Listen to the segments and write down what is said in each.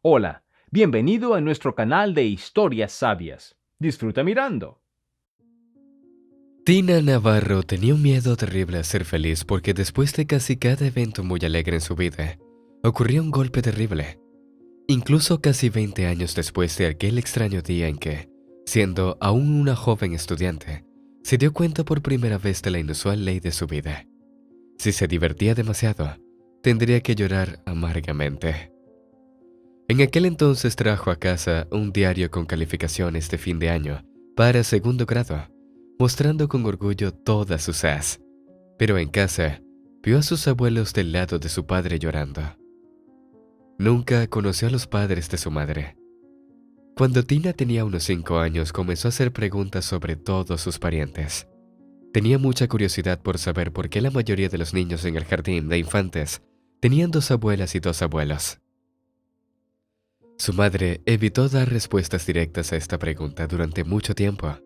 Hola, bienvenido a nuestro canal de historias sabias. Disfruta mirando. Tina Navarro tenía un miedo terrible a ser feliz porque después de casi cada evento muy alegre en su vida, ocurría un golpe terrible. Incluso casi 20 años después de aquel extraño día en que, siendo aún una joven estudiante, se dio cuenta por primera vez de la inusual ley de su vida. Si se divertía demasiado, tendría que llorar amargamente. En aquel entonces trajo a casa un diario con calificaciones de fin de año para segundo grado, mostrando con orgullo todas sus As. Pero en casa, vio a sus abuelos del lado de su padre llorando. Nunca conoció a los padres de su madre. Cuando Tina tenía unos 5 años, comenzó a hacer preguntas sobre todos sus parientes. Tenía mucha curiosidad por saber por qué la mayoría de los niños en el jardín de infantes tenían 2 abuelas y 2 abuelos. Su madre evitó dar respuestas directas a esta pregunta durante mucho tiempo,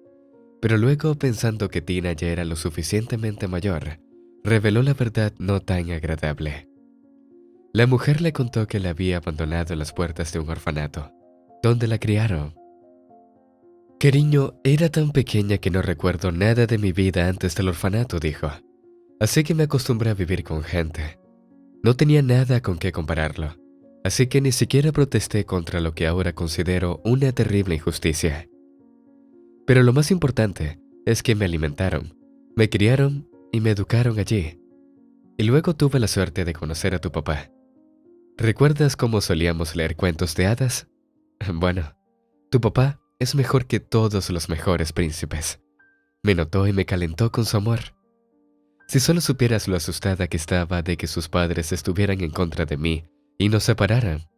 pero luego, pensando que Tina ya era lo suficientemente mayor, reveló la verdad no tan agradable. La mujer le contó que la había abandonado en las puertas de un orfanato, donde la criaron. Cariño, era tan pequeña que no recuerdo nada de mi vida antes del orfanato, dijo. Así que me acostumbré a vivir con gente. No tenía nada con qué compararlo, así que ni siquiera protesté contra lo que ahora considero una terrible injusticia. Pero lo más importante es que me alimentaron, me criaron y me educaron allí. Y luego tuve la suerte de conocer a tu papá. ¿Recuerdas cómo solíamos leer cuentos de hadas? Bueno, tu papá es mejor que todos los mejores príncipes. Me notó y me calentó con su amor. Si solo supieras lo asustada que estaba de que sus padres estuvieran en contra de mí y nos separaran.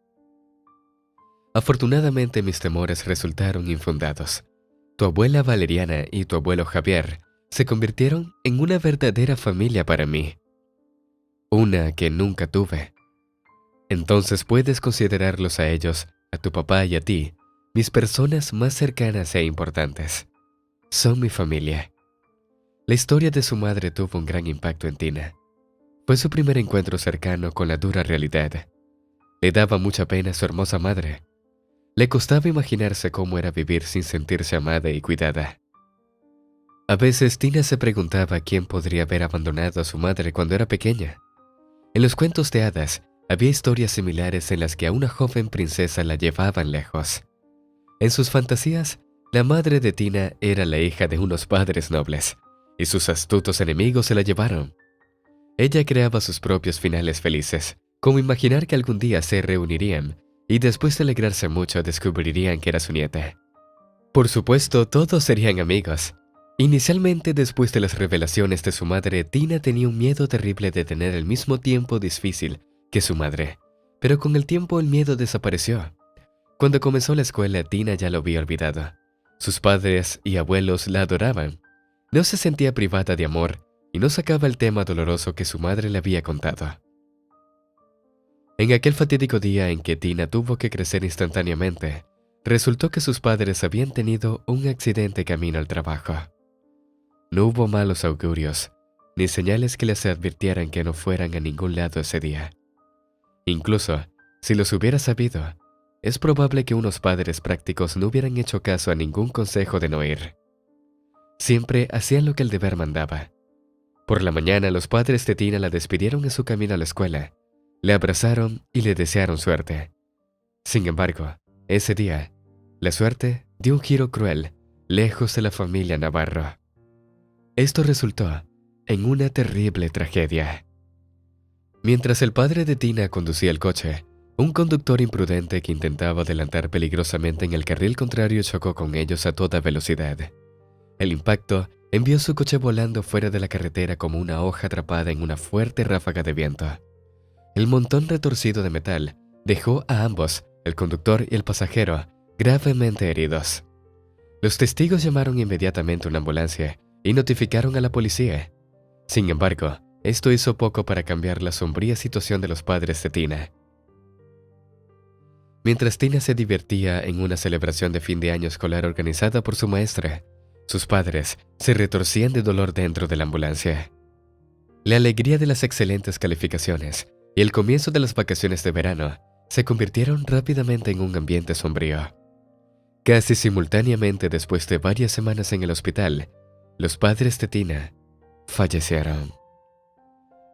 Afortunadamente mis temores resultaron infundados. Tu abuela Valeriana y tu abuelo Javier se convirtieron en una verdadera familia para mí. Una que nunca tuve. Entonces puedes considerarlos a ellos, a tu papá y a ti, mis personas más cercanas e importantes. Son mi familia. La historia de su madre tuvo un gran impacto en Tina. Fue su primer encuentro cercano con la dura realidad. Le daba mucha pena a su hermosa madre. Le costaba imaginarse cómo era vivir sin sentirse amada y cuidada. A veces Tina se preguntaba quién podría haber abandonado a su madre cuando era pequeña. En los cuentos de hadas había historias similares en las que a una joven princesa la llevaban lejos. En sus fantasías, la madre de Tina era la hija de unos padres nobles, y sus astutos enemigos se la llevaron. Ella creaba sus propios finales felices, como imaginar que algún día se reunirían y después de alegrarse mucho descubrirían que era su nieta. Por supuesto, todos serían amigos. Inicialmente, después de las revelaciones de su madre, Tina tenía un miedo terrible de tener el mismo tiempo difícil que su madre, pero con el tiempo el miedo desapareció. Cuando comenzó la escuela, Tina ya lo había olvidado. Sus padres y abuelos la adoraban. No se sentía privada de amor y no sacaba el tema doloroso que su madre le había contado. En aquel fatídico día en que Tina tuvo que crecer instantáneamente, resultó que sus padres habían tenido un accidente camino al trabajo. No hubo malos augurios, ni señales que les advirtieran que no fueran a ningún lado ese día. Incluso, si los hubiera sabido, es probable que unos padres prácticos no hubieran hecho caso a ningún consejo de no ir. Siempre hacían lo que el deber mandaba. Por la mañana, los padres de Tina la despidieron en su camino a la escuela, le abrazaron y le desearon suerte. Sin embargo, ese día, la suerte dio un giro cruel, lejos de la familia Navarro. Esto resultó en una terrible tragedia. Mientras el padre de Tina conducía el coche, un conductor imprudente que intentaba adelantar peligrosamente en el carril contrario chocó con ellos a toda velocidad. El impacto envió su coche volando fuera de la carretera como una hoja atrapada en una fuerte ráfaga de viento. El montón retorcido de metal dejó a ambos, el conductor y el pasajero, gravemente heridos. Los testigos llamaron inmediatamente una ambulancia y notificaron a la policía. Sin embargo, esto hizo poco para cambiar la sombría situación de los padres de Tina. Mientras Tina se divertía en una celebración de fin de año escolar organizada por su maestra, sus padres se retorcían de dolor dentro de la ambulancia. La alegría de las excelentes calificaciones y el comienzo de las vacaciones de verano se convirtieron rápidamente en un ambiente sombrío. Casi simultáneamente después de varias semanas en el hospital, los padres de Tina fallecieron.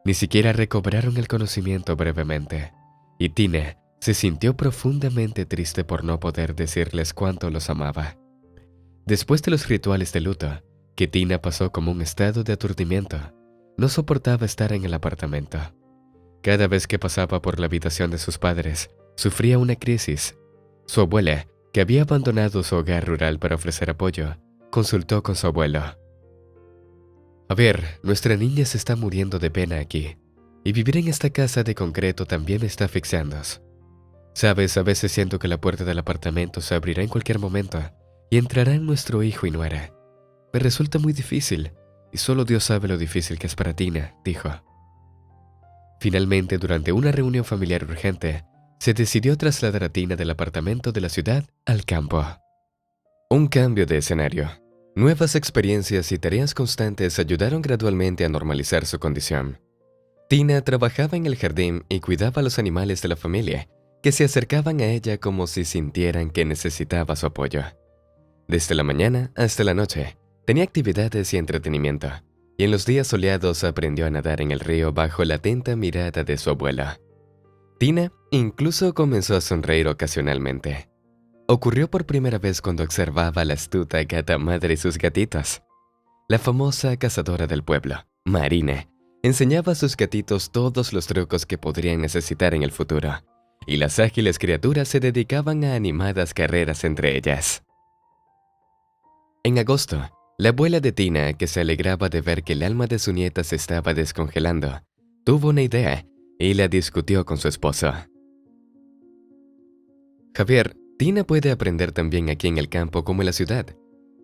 Ni siquiera recobraron el conocimiento brevemente, y Tina se sintió profundamente triste por no poder decirles cuánto los amaba. Después de los rituales de luto, que Tina pasó como un estado de aturdimiento, no soportaba estar en el apartamento. Cada vez que pasaba por la habitación de sus padres, sufría una crisis. Su abuela, que había abandonado su hogar rural para ofrecer apoyo, consultó con su abuelo. A ver, nuestra niña se está muriendo de pena aquí, y vivir en esta casa de concreto también me está asfixiando. Sabes, a veces siento que la puerta del apartamento se abrirá en cualquier momento y entrarán nuestro hijo y nuera. Me resulta muy difícil, y solo Dios sabe lo difícil que es para Tina, dijo. Finalmente, durante una reunión familiar urgente, se decidió trasladar a Tina del apartamento de la ciudad al campo. Un cambio de escenario. Nuevas experiencias y tareas constantes ayudaron gradualmente a normalizar su condición. Tina trabajaba en el jardín y cuidaba a los animales de la familia, que se acercaban a ella como si sintieran que necesitaba su apoyo. Desde la mañana hasta la noche, tenía actividades y entretenimiento, y en los días soleados aprendió a nadar en el río bajo la atenta mirada de su abuela. Tina incluso comenzó a sonreír ocasionalmente. Ocurrió por primera vez cuando observaba a la astuta gata madre y sus gatitos. La famosa cazadora del pueblo, Marina, enseñaba a sus gatitos todos los trucos que podrían necesitar en el futuro, y las ágiles criaturas se dedicaban a animadas carreras entre ellas. En agosto, la abuela de Tina, que se alegraba de ver que el alma de su nieta se estaba descongelando, tuvo una idea y la discutió con su esposo. Javier, Tina puede aprender también aquí en el campo como en la ciudad.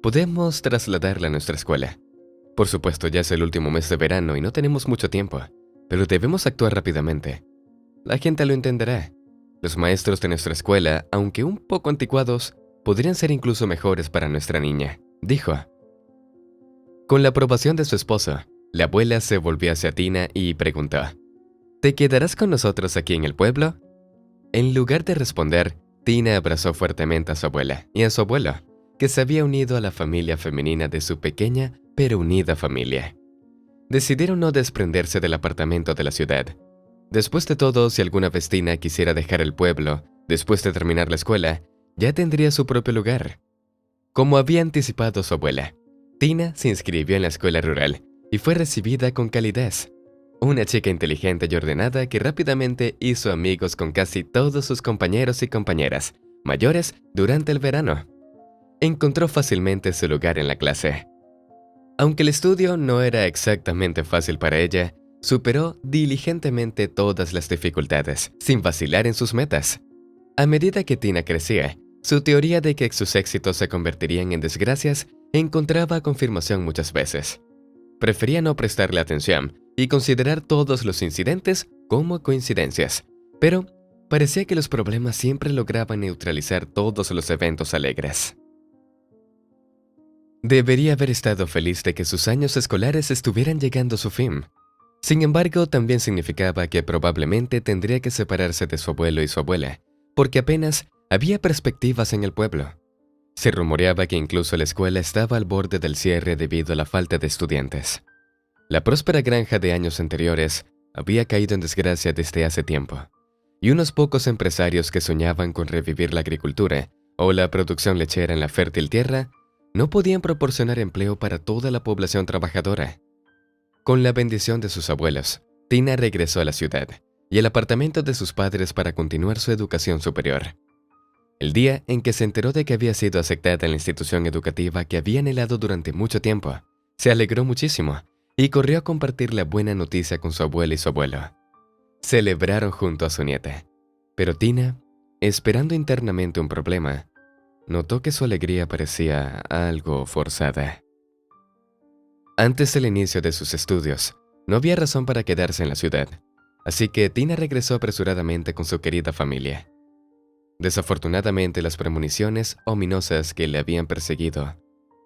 Podemos trasladarla a nuestra escuela. Por supuesto, ya es el último mes de verano y no tenemos mucho tiempo, pero debemos actuar rápidamente. La gente lo entenderá. Los maestros de nuestra escuela, aunque un poco anticuados, podrían ser incluso mejores para nuestra niña, dijo. Con la aprobación de su esposo, la abuela se volvió hacia Tina y preguntó: ¿Te quedarás con nosotros aquí en el pueblo? En lugar de responder, Tina abrazó fuertemente a su abuela y a su abuelo, que se había unido a la familia femenina de su pequeña pero unida familia. Decidieron no desprenderse del apartamento de la ciudad. Después de todo, si alguna vez Tina quisiera dejar el pueblo, después de terminar la escuela, ya tendría su propio lugar. Como había anticipado su abuela, Tina se inscribió en la escuela rural y fue recibida con calidez. Una chica inteligente y ordenada que rápidamente hizo amigos con casi todos sus compañeros y compañeras mayores durante el verano. Encontró fácilmente su lugar en la clase. Aunque el estudio no era exactamente fácil para ella, superó diligentemente todas las dificultades, sin vacilar en sus metas. A medida que Tina crecía, su teoría de que sus éxitos se convertirían en desgracias encontraba confirmación muchas veces. Prefería no prestarle atención y considerar todos los incidentes como coincidencias, pero parecía que los problemas siempre lograban neutralizar todos los eventos alegres. Debería haber estado feliz de que sus años escolares estuvieran llegando a su fin. Sin embargo, también significaba que probablemente tendría que separarse de su abuelo y su abuela, porque apenas había perspectivas en el pueblo. Se rumoreaba que incluso la escuela estaba al borde del cierre debido a la falta de estudiantes. La próspera granja de años anteriores había caído en desgracia desde hace tiempo, y unos pocos empresarios que soñaban con revivir la agricultura o la producción lechera en la fértil tierra no podían proporcionar empleo para toda la población trabajadora. Con la bendición de sus abuelos, Tina regresó a la ciudad y al apartamento de sus padres para continuar su educación superior. El día en que se enteró de que había sido aceptada en la institución educativa que había anhelado durante mucho tiempo, se alegró muchísimo y corrió a compartir la buena noticia con su abuela y su abuelo. Celebraron junto a su nieta, pero Tina, esperando internamente un problema, notó que su alegría parecía algo forzada. Antes del inicio de sus estudios, no había razón para quedarse en la ciudad, así que Tina regresó apresuradamente con su querida familia. Desafortunadamente, las premoniciones ominosas que le habían perseguido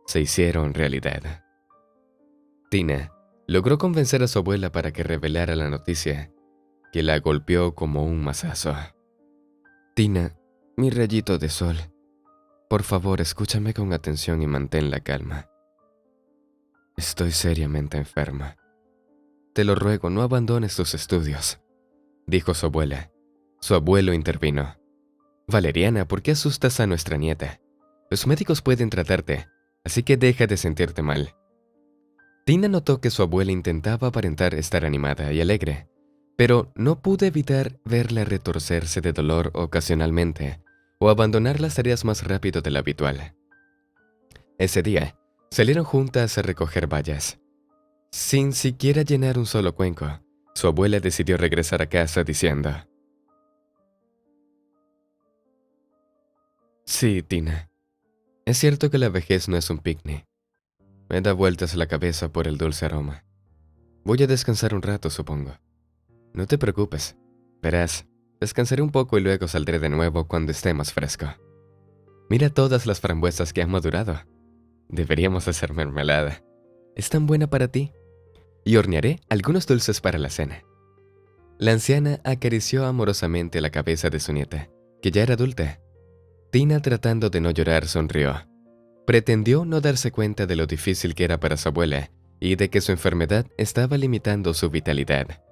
se hicieron realidad. Tina logró convencer a su abuela para que revelara la noticia, que la golpeó como un mazazo. Tina, mi rayito de sol, por favor escúchame con atención y mantén la calma. Estoy seriamente enferma. Te lo ruego, no abandones tus estudios, dijo su abuela. Su abuelo intervino. Valeriana, ¿por qué asustas a nuestra nieta? Los médicos pueden tratarte, así que deja de sentirte mal. Tina notó que su abuela intentaba aparentar estar animada y alegre, pero no pudo evitar verla retorcerse de dolor ocasionalmente o abandonar las tareas más rápido de lo habitual. Ese día, salieron juntas a recoger bayas. Sin siquiera llenar un solo cuenco, su abuela decidió regresar a casa diciendo: Sí, Tina, es cierto que la vejez no es un picnic. Me da vueltas la cabeza por el dulce aroma. Voy a descansar un rato, supongo. No te preocupes. Verás, descansaré un poco y luego saldré de nuevo cuando esté más fresco. Mira todas las frambuesas que han madurado. Deberíamos hacer mermelada. Es tan buena para ti. Y hornearé algunos dulces para la cena. La anciana acarició amorosamente la cabeza de su nieta, que ya era adulta. Tina, tratando de no llorar, sonrió. Pretendió no darse cuenta de lo difícil que era para su abuela y de que su enfermedad estaba limitando su vitalidad.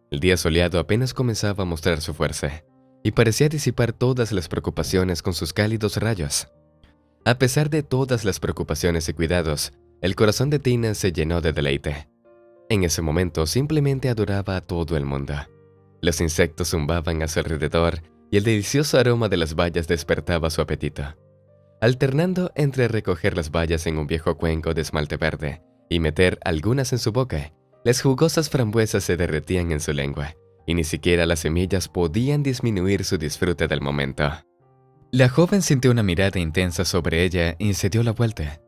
El día soleado apenas comenzaba a mostrar su fuerza y parecía disipar todas las preocupaciones con sus cálidos rayos. A pesar de todas las preocupaciones y cuidados, el corazón de Tina se llenó de deleite. En ese momento simplemente adoraba a todo el mundo. Los insectos zumbaban a su alrededor y el delicioso aroma de las bayas despertaba su apetito. Alternando entre recoger las bayas en un viejo cuenco de esmalte verde y meter algunas en su boca, las jugosas frambuesas se derretían en su lengua, y ni siquiera las semillas podían disminuir su disfrute del momento. La joven sintió una mirada intensa sobre ella y se dio la vuelta.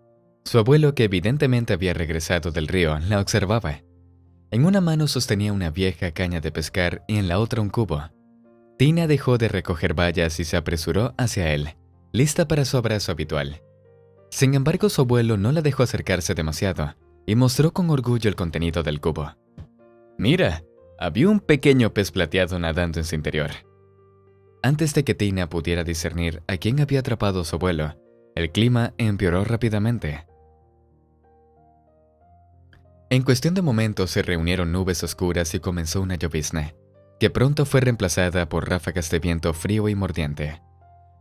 Su abuelo, que evidentemente había regresado del río, la observaba. En una mano sostenía una vieja caña de pescar y en la otra un cubo. Tina dejó de recoger bayas y se apresuró hacia él, lista para su abrazo habitual. Sin embargo, su abuelo no la dejó acercarse demasiado y mostró con orgullo el contenido del cubo. Mira, había un pequeño pez plateado nadando en su interior. Antes de que Tina pudiera discernir a quién había atrapado a su abuelo, el clima empeoró rápidamente. En cuestión de momentos se reunieron nubes oscuras y comenzó una llovizna, que pronto fue reemplazada por ráfagas de viento frío y mordiente.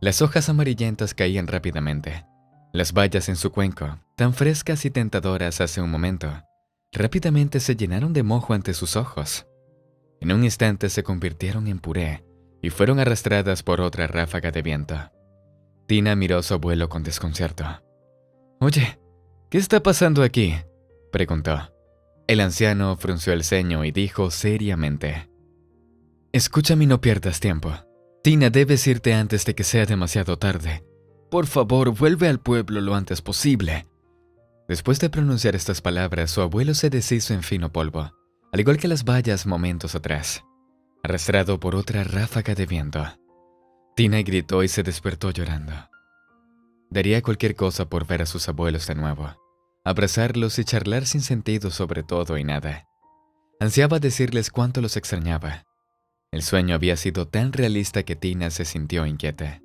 Las hojas amarillentas caían rápidamente. Las bayas en su cuenco, tan frescas y tentadoras hace un momento, rápidamente se llenaron de mojo ante sus ojos. En un instante se convirtieron en puré y fueron arrastradas por otra ráfaga de viento. Tina miró a su abuelo con desconcierto. «Oye, ¿qué está pasando aquí?», preguntó. El anciano frunció el ceño y dijo seriamente: «Escúchame y no pierdas tiempo. Tina, debes irte antes de que sea demasiado tarde. Por favor, vuelve al pueblo lo antes posible». Después de pronunciar estas palabras, su abuelo se deshizo en fino polvo, al igual que las bayas momentos atrás, arrastrado por otra ráfaga de viento. Tina gritó y se despertó llorando. Daría cualquier cosa por ver a sus abuelos de nuevo, abrazarlos y charlar sin sentido sobre todo y nada. Ansiaba decirles cuánto los extrañaba. El sueño había sido tan realista que Tina se sintió inquieta.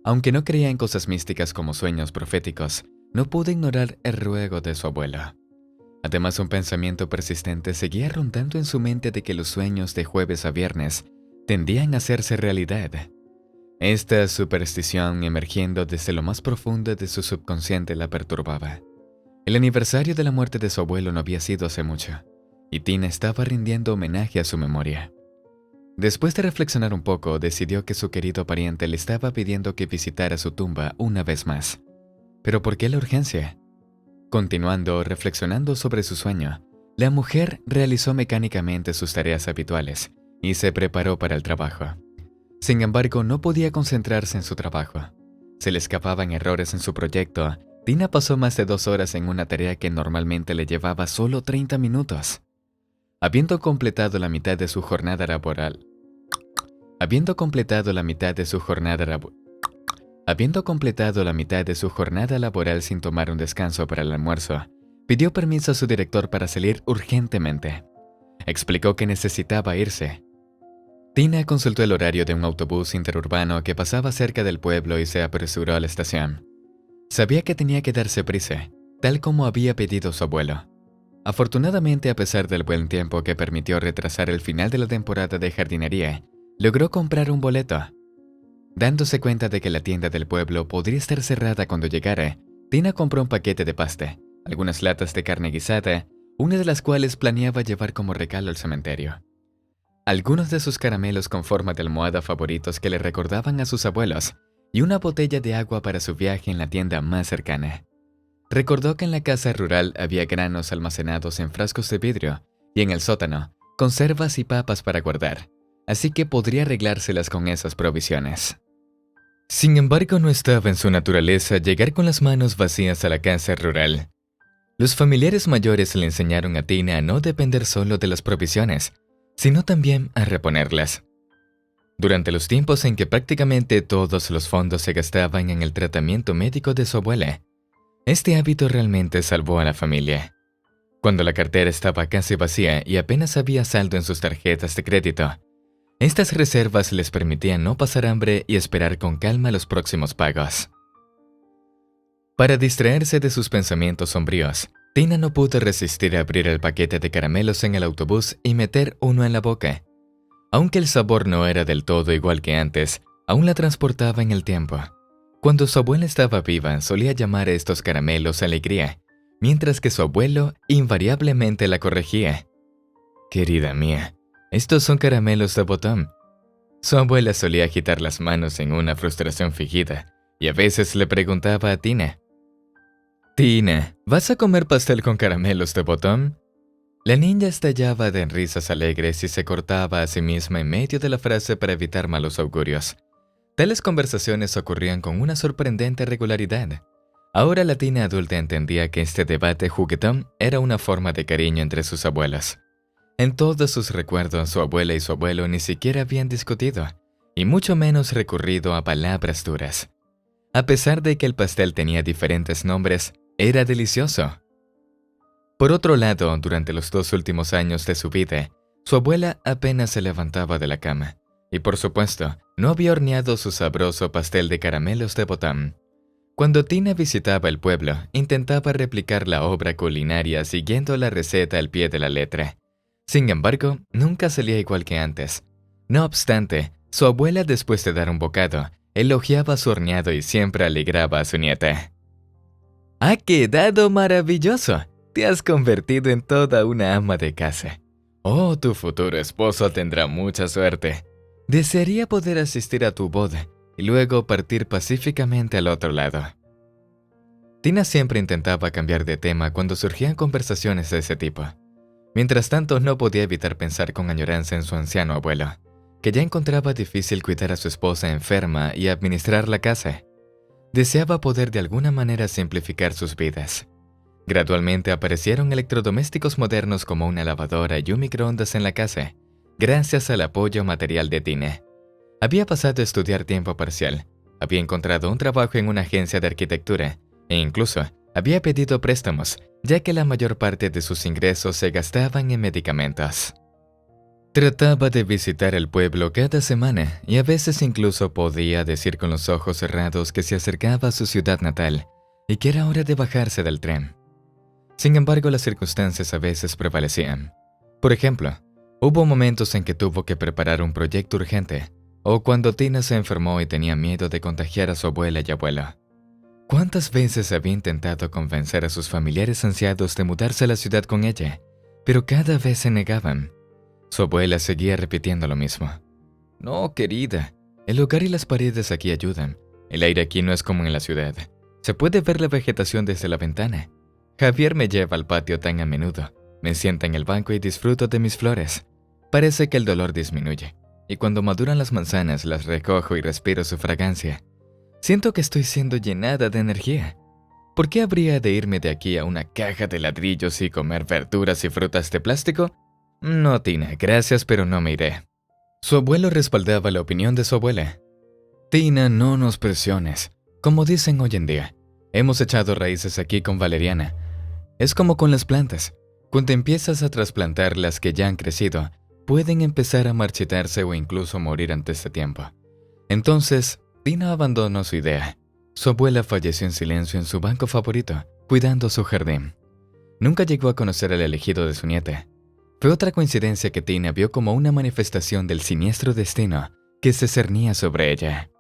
Aunque no creía en cosas místicas como sueños proféticos, no pudo ignorar el ruego de su abuelo. Además, un pensamiento persistente seguía rondando en su mente de que los sueños de jueves a viernes tendían a hacerse realidad. Esta superstición, emergiendo desde lo más profundo de su subconsciente, la perturbaba. El aniversario de la muerte de su abuelo no había sido hace mucho, y Tina estaba rindiendo homenaje a su memoria. Después de reflexionar un poco, decidió que su querido pariente le estaba pidiendo que visitara su tumba una vez más. ¿Pero por qué la urgencia? Continuando, reflexionando sobre su sueño, la mujer realizó mecánicamente sus tareas habituales y se preparó para el trabajo. Sin embargo, no podía concentrarse en su trabajo. Se le escapaban errores en su proyecto. Tina pasó más de 2 horas en una tarea que normalmente le llevaba solo 30 minutos. Habiendo completado la mitad de su jornada laboral sin tomar un descanso para el almuerzo, pidió permiso a su director para salir urgentemente. Explicó que necesitaba irse. Tina consultó el horario de un autobús interurbano que pasaba cerca del pueblo y se apresuró a la estación. Sabía que tenía que darse prisa, tal como había pedido su abuelo. Afortunadamente, a pesar del buen tiempo que permitió retrasar el final de la temporada de jardinería, logró comprar un boleto. Dándose cuenta de que la tienda del pueblo podría estar cerrada cuando llegara, Tina compró un paquete de pasta, algunas latas de carne guisada, una de las cuales planeaba llevar como regalo al cementerio. Algunos de sus caramelos con forma de almohada favoritos que le recordaban a sus abuelos, y una botella de agua para su viaje en la tienda más cercana. Recordó que en la casa rural había granos almacenados en frascos de vidrio y en el sótano, conservas y papas para guardar, así que podría arreglárselas con esas provisiones. Sin embargo, no estaba en su naturaleza llegar con las manos vacías a la casa rural. Los familiares mayores le enseñaron a Tina a no depender solo de las provisiones, sino también a reponerlas. Durante los tiempos en que prácticamente todos los fondos se gastaban en el tratamiento médico de su abuela, este hábito realmente salvó a la familia. Cuando la cartera estaba casi vacía y apenas había saldo en sus tarjetas de crédito, estas reservas les permitían no pasar hambre y esperar con calma los próximos pagos. Para distraerse de sus pensamientos sombríos, Tina no pudo resistir a abrir el paquete de caramelos en el autobús y meter uno en la boca. Aunque el sabor no era del todo igual que antes, aún la transportaba en el tiempo. Cuando su abuela estaba viva, solía llamar a estos caramelos alegría, mientras que su abuelo invariablemente la corregía. «Querida mía, estos son caramelos de botón». Su abuela solía agitar las manos en una frustración fingida, y a veces le preguntaba a Tina: «Tina, ¿vas a comer pastel con caramelos de botón?». La niña estallaba de risas alegres y se cortaba a sí misma en medio de la frase para evitar malos augurios. Tales conversaciones ocurrían con una sorprendente regularidad. Ahora la Tina adulta entendía que este debate juguetón era una forma de cariño entre sus abuelos. En todos sus recuerdos, su abuela y su abuelo ni siquiera habían discutido, y mucho menos recurrido a palabras duras. A pesar de que el pastel tenía diferentes nombres, era delicioso. Por otro lado, durante los 2 últimos años de su vida, su abuela apenas se levantaba de la cama, y por supuesto, no había horneado su sabroso pastel de caramelos de botón. Cuando Tina visitaba el pueblo, intentaba replicar la obra culinaria siguiendo la receta al pie de la letra. Sin embargo, nunca salía igual que antes. No obstante, su abuela, después de dar un bocado, elogiaba su horneado y siempre alegraba a su nieta. «¡Ha quedado maravilloso! Te has convertido en toda una ama de casa. Oh, tu futuro esposo tendrá mucha suerte. Desearía poder asistir a tu boda y luego partir pacíficamente al otro lado». Tina siempre intentaba cambiar de tema cuando surgían conversaciones de ese tipo. Mientras tanto, no podía evitar pensar con añoranza en su anciano abuelo, que ya encontraba difícil cuidar a su esposa enferma y administrar la casa. Deseaba poder de alguna manera simplificar sus vidas. Gradualmente aparecieron electrodomésticos modernos como una lavadora y un microondas en la casa, gracias al apoyo material de Tina. Había pasado a estudiar tiempo parcial, había encontrado un trabajo en una agencia de arquitectura e incluso había pedido préstamos, ya que la mayor parte de sus ingresos se gastaban en medicamentos. Trataba de visitar el pueblo cada semana y a veces incluso podía decir con los ojos cerrados que se acercaba a su ciudad natal y que era hora de bajarse del tren. Sin embargo, las circunstancias a veces prevalecían. Por ejemplo, hubo momentos en que tuvo que preparar un proyecto urgente, o cuando Tina se enfermó y tenía miedo de contagiar a su abuela y abuelo. ¿Cuántas veces había intentado convencer a sus familiares ansiados de mudarse a la ciudad con ella, pero cada vez se negaban? Su abuela seguía repitiendo lo mismo. «No, querida, el hogar y las paredes aquí ayudan. El aire aquí no es como en la ciudad. Se puede ver la vegetación desde la ventana. Javier me lleva al patio tan a menudo. Me sienta en el banco y disfruto de mis flores. Parece que el dolor disminuye, y cuando maduran las manzanas las recojo y respiro su fragancia. Siento que estoy siendo llenada de energía. ¿Por qué habría de irme de aquí a una caja de ladrillos y comer verduras y frutas de plástico? No, Tina, gracias, pero no me iré». Su abuelo respaldaba la opinión de su abuela. «Tina, no nos presiones. Como dicen hoy en día, hemos echado raíces aquí con valeriana. Es como con las plantas. Cuando empiezas a trasplantar las que ya han crecido, pueden empezar a marchitarse o incluso morir antes de tiempo. Entonces, Tina abandonó su idea. Su abuela falleció en silencio en su banco favorito, cuidando su jardín. Nunca llegó a conocer al elegido de su nieta. Fue otra coincidencia que Tina vio como una manifestación del siniestro destino que se cernía sobre ella.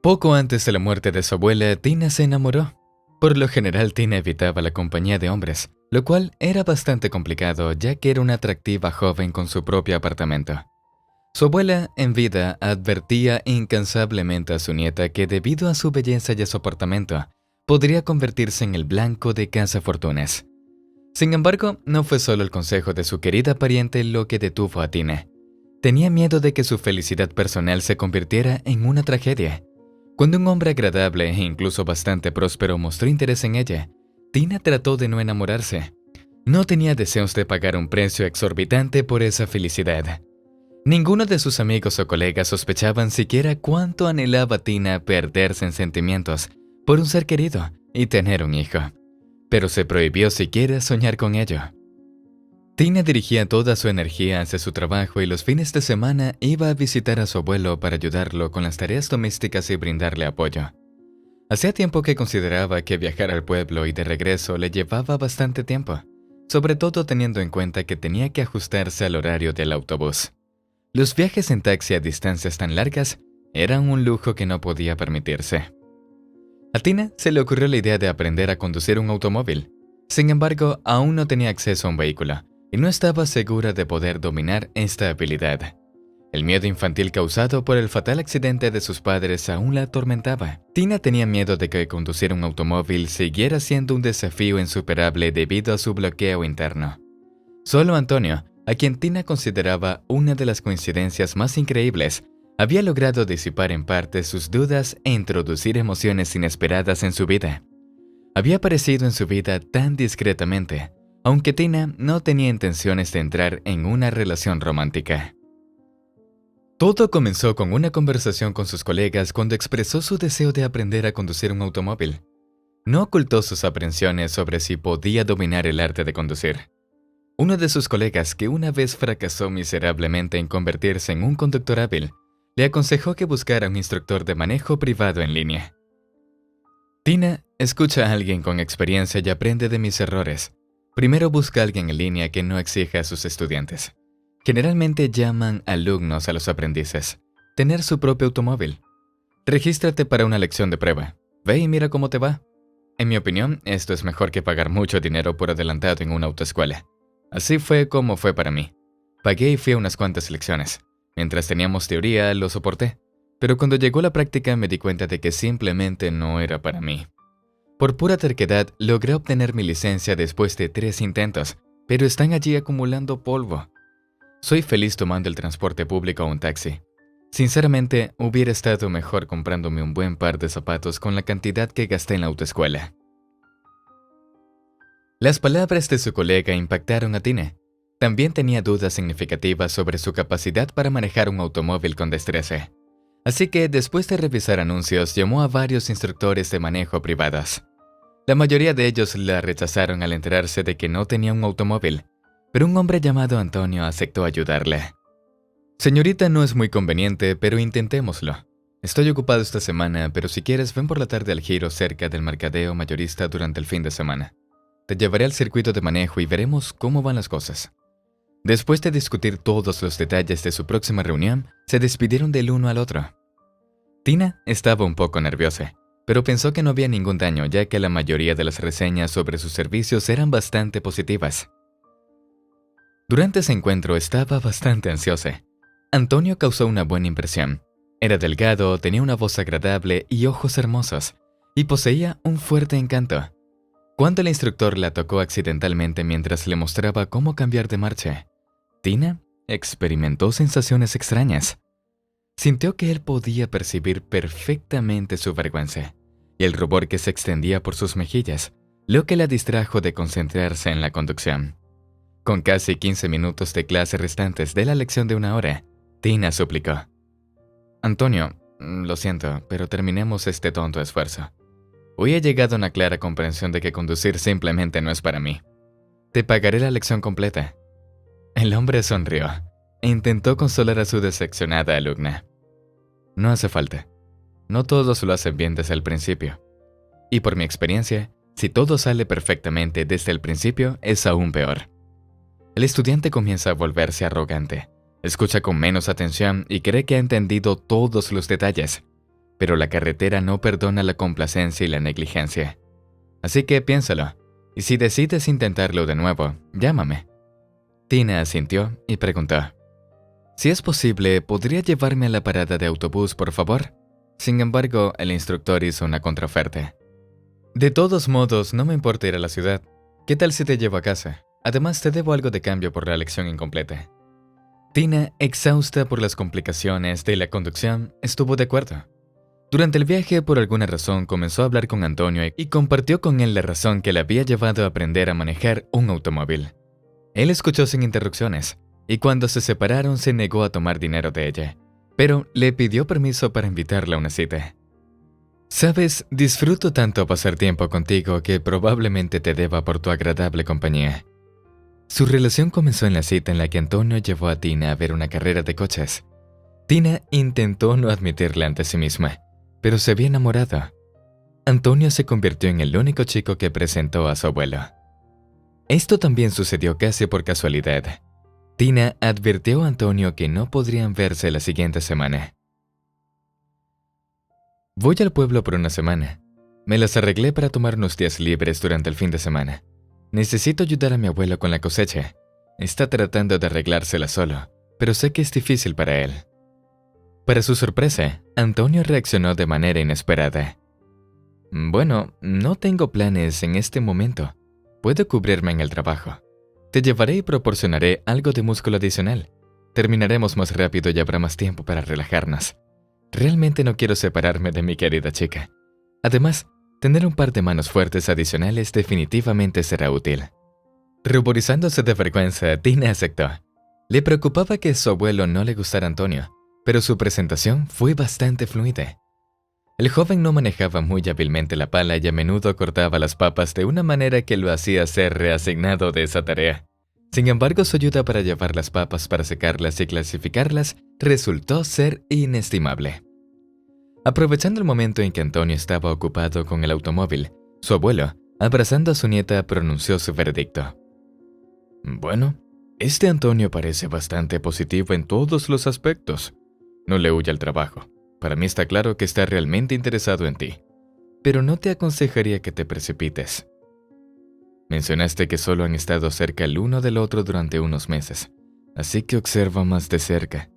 Poco antes de la muerte de su abuela, Tina se enamoró. Por lo general, Tina evitaba la compañía de hombres, lo cual era bastante complicado ya que era una atractiva joven con su propio apartamento. Su abuela, en vida, advertía incansablemente a su nieta que debido a su belleza y a su apartamento, podría convertirse en el blanco de cazafortunas. Sin embargo, no fue solo el consejo de su querida pariente lo que detuvo a Tina. Tenía miedo de que su felicidad personal se convirtiera en una tragedia. Cuando un hombre agradable e incluso bastante próspero mostró interés en ella, Tina trató de no enamorarse. No tenía deseos de pagar un precio exorbitante por esa felicidad. Ninguno de sus amigos o colegas sospechaban siquiera cuánto anhelaba Tina perderse en sentimientos por un ser querido y tener un hijo. Pero se prohibió siquiera soñar con ello. Tina dirigía toda su energía hacia su trabajo y los fines de semana iba a visitar a su abuelo para ayudarlo con las tareas domésticas y brindarle apoyo. Hacía tiempo que consideraba que viajar al pueblo y de regreso le llevaba bastante tiempo, sobre todo teniendo en cuenta que tenía que ajustarse al horario del autobús. Los viajes en taxi a distancias tan largas eran un lujo que no podía permitirse. A Tina se le ocurrió la idea de aprender a conducir un automóvil. Sin embargo, aún no tenía acceso a un vehículo y no estaba segura de poder dominar esta habilidad. El miedo infantil causado por el fatal accidente de sus padres aún la atormentaba. Tina tenía miedo de que conducir un automóvil siguiera siendo un desafío insuperable debido a su bloqueo interno. Solo Antonio, a quien Tina consideraba una de las coincidencias más increíbles, había logrado disipar en parte sus dudas e introducir emociones inesperadas en su vida. Había aparecido en su vida tan discretamente, aunque Tina no tenía intenciones de entrar en una relación romántica. Todo comenzó con una conversación con sus colegas cuando expresó su deseo de aprender a conducir un automóvil. No ocultó sus aprensiones sobre si podía dominar el arte de conducir. Uno de sus colegas, que una vez fracasó miserablemente en convertirse en un conductor hábil, le aconsejó que buscara un instructor de manejo privado en línea. Tina escucha a alguien con experiencia y aprende de mis errores. Primero busca a alguien en línea que no exija a sus estudiantes. Generalmente llaman alumnos a los aprendices. Tener su propio automóvil. Regístrate para una lección de prueba. Ve y mira cómo te va. En mi opinión, esto es mejor que pagar mucho dinero por adelantado en una autoescuela. Así fue como fue para mí. Pagué y fui a unas cuantas lecciones. Mientras teníamos teoría, lo soporté. Pero cuando llegó la práctica me di cuenta de que simplemente no era para mí. Por pura terquedad, logré obtener mi licencia después de 3 intentos, pero están allí acumulando polvo. Soy feliz tomando el transporte público o un taxi. Sinceramente, hubiera estado mejor comprándome un buen par de zapatos con la cantidad que gasté en la autoescuela. Las palabras de su colega impactaron a Tina. También tenía dudas significativas sobre su capacidad para manejar un automóvil con destreza. Así que, después de revisar anuncios, llamó a varios instructores de manejo privados. La mayoría de ellos la rechazaron al enterarse de que no tenía un automóvil, pero un hombre llamado Antonio aceptó ayudarle. Señorita, no es muy conveniente, pero intentémoslo. Estoy ocupado esta semana, pero si quieres, ven por la tarde al giro cerca del mercadeo mayorista durante el fin de semana. Te llevaré al circuito de manejo y veremos cómo van las cosas. Después de discutir todos los detalles de su próxima reunión, se despidieron del uno al otro. Tina estaba un poco nerviosa, pero pensó que no había ningún daño ya que la mayoría de las reseñas sobre sus servicios eran bastante positivas. Durante ese encuentro estaba bastante ansiosa. Antonio causó una buena impresión. Era delgado, tenía una voz agradable y ojos hermosos, y poseía un fuerte encanto. Cuando el instructor la tocó accidentalmente mientras le mostraba cómo cambiar de marcha, Tina experimentó sensaciones extrañas. Sintió que él podía percibir perfectamente su vergüenza y el rubor que se extendía por sus mejillas, lo que la distrajo de concentrarse en la conducción. Con casi 15 minutos de clase restantes de la lección de 1 hora, Tina suplicó: Antonio, lo siento, pero terminemos este tonto esfuerzo. Hoy he llegado a una clara comprensión de que conducir simplemente no es para mí. Te pagaré la lección completa. El hombre sonrió e intentó consolar a su decepcionada alumna. No hace falta. No todos lo hacen bien desde el principio. Y por mi experiencia, si todo sale perfectamente desde el principio, es aún peor. El estudiante comienza a volverse arrogante, escucha con menos atención y cree que ha entendido todos los detalles. Pero la carretera no perdona la complacencia y la negligencia. Así que piénsalo, y si decides intentarlo de nuevo, llámame. Tina asintió y preguntó: si es posible, ¿podría llevarme a la parada de autobús, por favor? Sin embargo, el instructor hizo una contraoferta. De todos modos, no me importa ir a la ciudad. ¿Qué tal si te llevo a casa? Además, te debo algo de cambio por la lección incompleta. Tina, exhausta por las complicaciones de la conducción, estuvo de acuerdo. Durante el viaje, por alguna razón, comenzó a hablar con Antonio y compartió con él la razón que le había llevado a aprender a manejar un automóvil. Él escuchó sin interrupciones, y cuando se separaron se negó a tomar dinero de ella, pero le pidió permiso para invitarla a una cita. Sabes, disfruto tanto pasar tiempo contigo que probablemente te deba por tu agradable compañía. Su relación comenzó en la cita en la que Antonio llevó a Tina a ver una carrera de coches. Tina intentó no admitirle ante sí misma, pero se había enamorado. Antonio se convirtió en el único chico que presentó a su abuelo. Esto también sucedió casi por casualidad. Tina advirtió a Antonio que no podrían verse la siguiente semana. Voy al pueblo por una semana. Me las arreglé para tomar unos días libres durante el fin de semana. Necesito ayudar a mi abuelo con la cosecha. Está tratando de arreglársela solo, pero sé que es difícil para él. Para su sorpresa, Antonio reaccionó de manera inesperada. Bueno, no tengo planes en este momento. Puedo cubrirme en el trabajo. Te llevaré y proporcionaré algo de músculo adicional. Terminaremos más rápido y habrá más tiempo para relajarnos. Realmente no quiero separarme de mi querida chica. Además, tener un par de manos fuertes adicionales definitivamente será útil. Ruborizándose de vergüenza, Tina aceptó. Le preocupaba que a su abuelo no le gustara Antonio, pero su presentación fue bastante fluida. El joven no manejaba muy hábilmente la pala y a menudo cortaba las papas de una manera que lo hacía ser reasignado de esa tarea. Sin embargo, su ayuda para llevar las papas para secarlas y clasificarlas resultó ser inestimable. Aprovechando el momento en que Antonio estaba ocupado con el automóvil, su abuelo, abrazando a su nieta, pronunció su veredicto. Bueno, este Antonio parece bastante positivo en todos los aspectos. No le huye al trabajo. Para mí está claro que está realmente interesado en ti, pero no te aconsejaría que te precipites. Mencionaste que solo han estado cerca el uno del otro durante unos meses, así que observa más de cerca.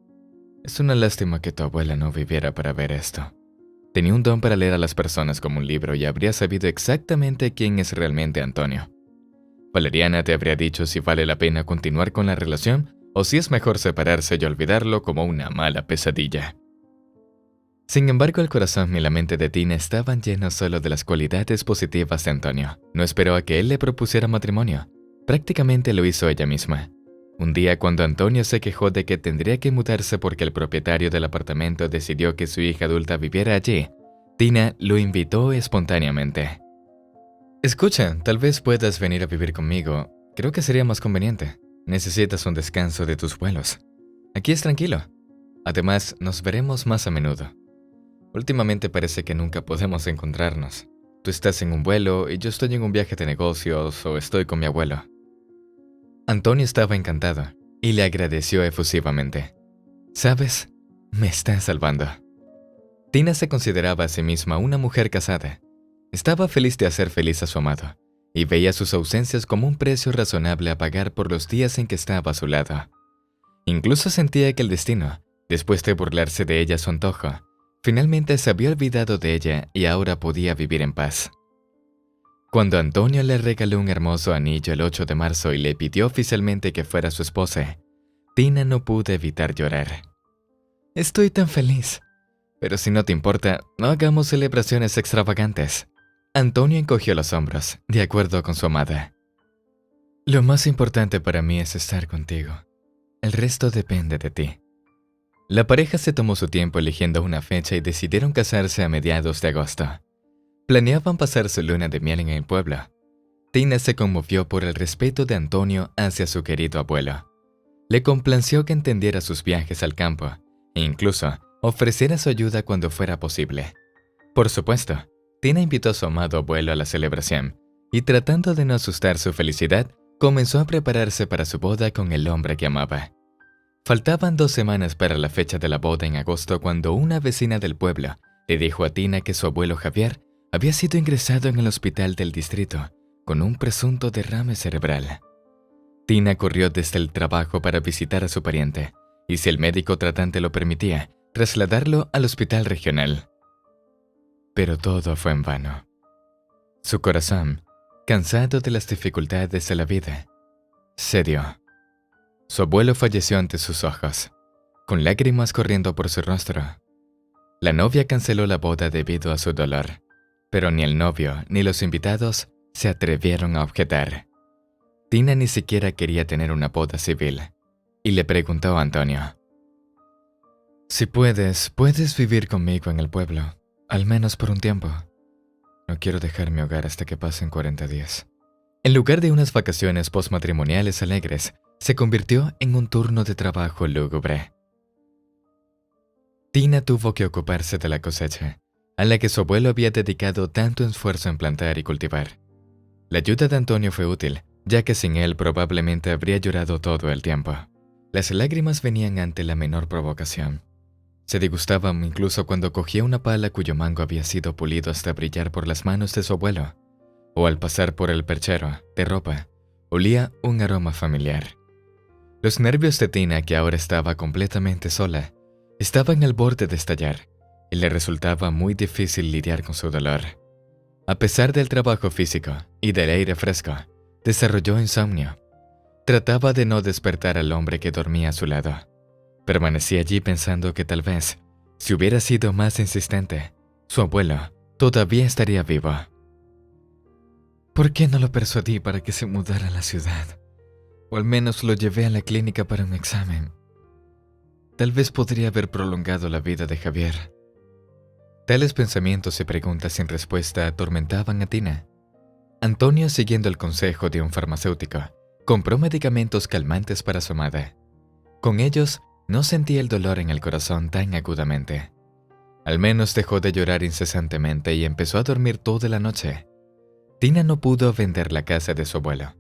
Es una lástima que tu abuela no viviera para ver esto. Tenía un don para leer a las personas como un libro y habría sabido exactamente quién es realmente Antonio. Valeriana te habría dicho si vale la pena continuar con la relación o si es mejor separarse y olvidarlo como una mala pesadilla. Sin embargo, el corazón y la mente de Tina estaban llenos solo de las cualidades positivas de Antonio. No esperó a que él le propusiera matrimonio. Prácticamente lo hizo ella misma. Un día, cuando Antonio se quejó de que tendría que mudarse porque el propietario del apartamento decidió que su hija adulta viviera allí, Tina lo invitó espontáneamente. Escucha, tal vez puedas venir a vivir conmigo. Creo que sería más conveniente. Necesitas un descanso de tus vuelos. Aquí es tranquilo. Además, nos veremos más a menudo. Últimamente parece que nunca podemos encontrarnos. Tú estás en un vuelo y yo estoy en un viaje de negocios o estoy con mi abuelo. Antonio estaba encantado y le agradeció efusivamente. ¿Sabes? Me estás salvando. Tina se consideraba a sí misma una mujer casada. Estaba feliz de hacer feliz a su amado y veía sus ausencias como un precio razonable a pagar por los días en que estaba a su lado. Incluso sentía que el destino, después de burlarse de ella a su antojo, finalmente se había olvidado de ella y ahora podía vivir en paz. Cuando Antonio le regaló un hermoso anillo el 8 de marzo y le pidió oficialmente que fuera su esposa, Tina no pudo evitar llorar. Estoy tan feliz. Pero si no te importa, no hagamos celebraciones extravagantes. Antonio encogió los hombros, de acuerdo con su amada. Lo más importante para mí es estar contigo. El resto depende de ti. La pareja se tomó su tiempo eligiendo una fecha y decidieron casarse a mediados de agosto. Planeaban pasar su luna de miel en el pueblo. Tina se conmovió por el respeto de Antonio hacia su querido abuelo. Le complació que entendiera sus viajes al campo e incluso ofreciera su ayuda cuando fuera posible. Por supuesto, Tina invitó a su amado abuelo a la celebración y, tratando de no asustar su felicidad, comenzó a prepararse para su boda con el hombre que amaba. Faltaban 2 semanas para la fecha de la boda en agosto cuando una vecina del pueblo le dijo a Tina que su abuelo Javier había sido ingresado en el hospital del distrito con un presunto derrame cerebral. Tina corrió desde el trabajo para visitar a su pariente y, si el médico tratante lo permitía, trasladarlo al hospital regional. Pero todo fue en vano. Su corazón, cansado de las dificultades de la vida, cedió. Su abuelo falleció ante sus ojos, con lágrimas corriendo por su rostro. La novia canceló la boda debido a su dolor, pero ni el novio ni los invitados se atrevieron a objetar. Tina ni siquiera quería tener una boda civil, y le preguntó a Antonio: «Si puedes vivir conmigo en el pueblo, al menos por un tiempo. No quiero dejar mi hogar hasta que pasen 40 días». En lugar de unas vacaciones postmatrimoniales alegres, se convirtió en un turno de trabajo lúgubre. Tina tuvo que ocuparse de la cosecha, a la que su abuelo había dedicado tanto esfuerzo en plantar y cultivar. La ayuda de Antonio fue útil, ya que sin él probablemente habría llorado todo el tiempo. Las lágrimas venían ante la menor provocación. Se disgustaban incluso cuando cogía una pala cuyo mango había sido pulido hasta brillar por las manos de su abuelo, o al pasar por el perchero de ropa, olía un aroma familiar. Los nervios de Tina, que ahora estaba completamente sola, estaban al borde de estallar, y le resultaba muy difícil lidiar con su dolor. A pesar del trabajo físico y del aire fresco, desarrolló insomnio. Trataba de no despertar al hombre que dormía a su lado. Permanecía allí pensando que tal vez, si hubiera sido más insistente, su abuelo todavía estaría vivo. ¿Por qué no lo persuadí para que se mudara a la ciudad? O al menos lo llevé a la clínica para un examen. Tal vez podría haber prolongado la vida de Javier. Tales pensamientos y preguntas sin respuesta atormentaban a Tina. Antonio, siguiendo el consejo de un farmacéutico, compró medicamentos calmantes para su amada. Con ellos, no sentía el dolor en el corazón tan agudamente. Al menos dejó de llorar incesantemente y empezó a dormir toda la noche. Tina no pudo vender la casa de su abuelo.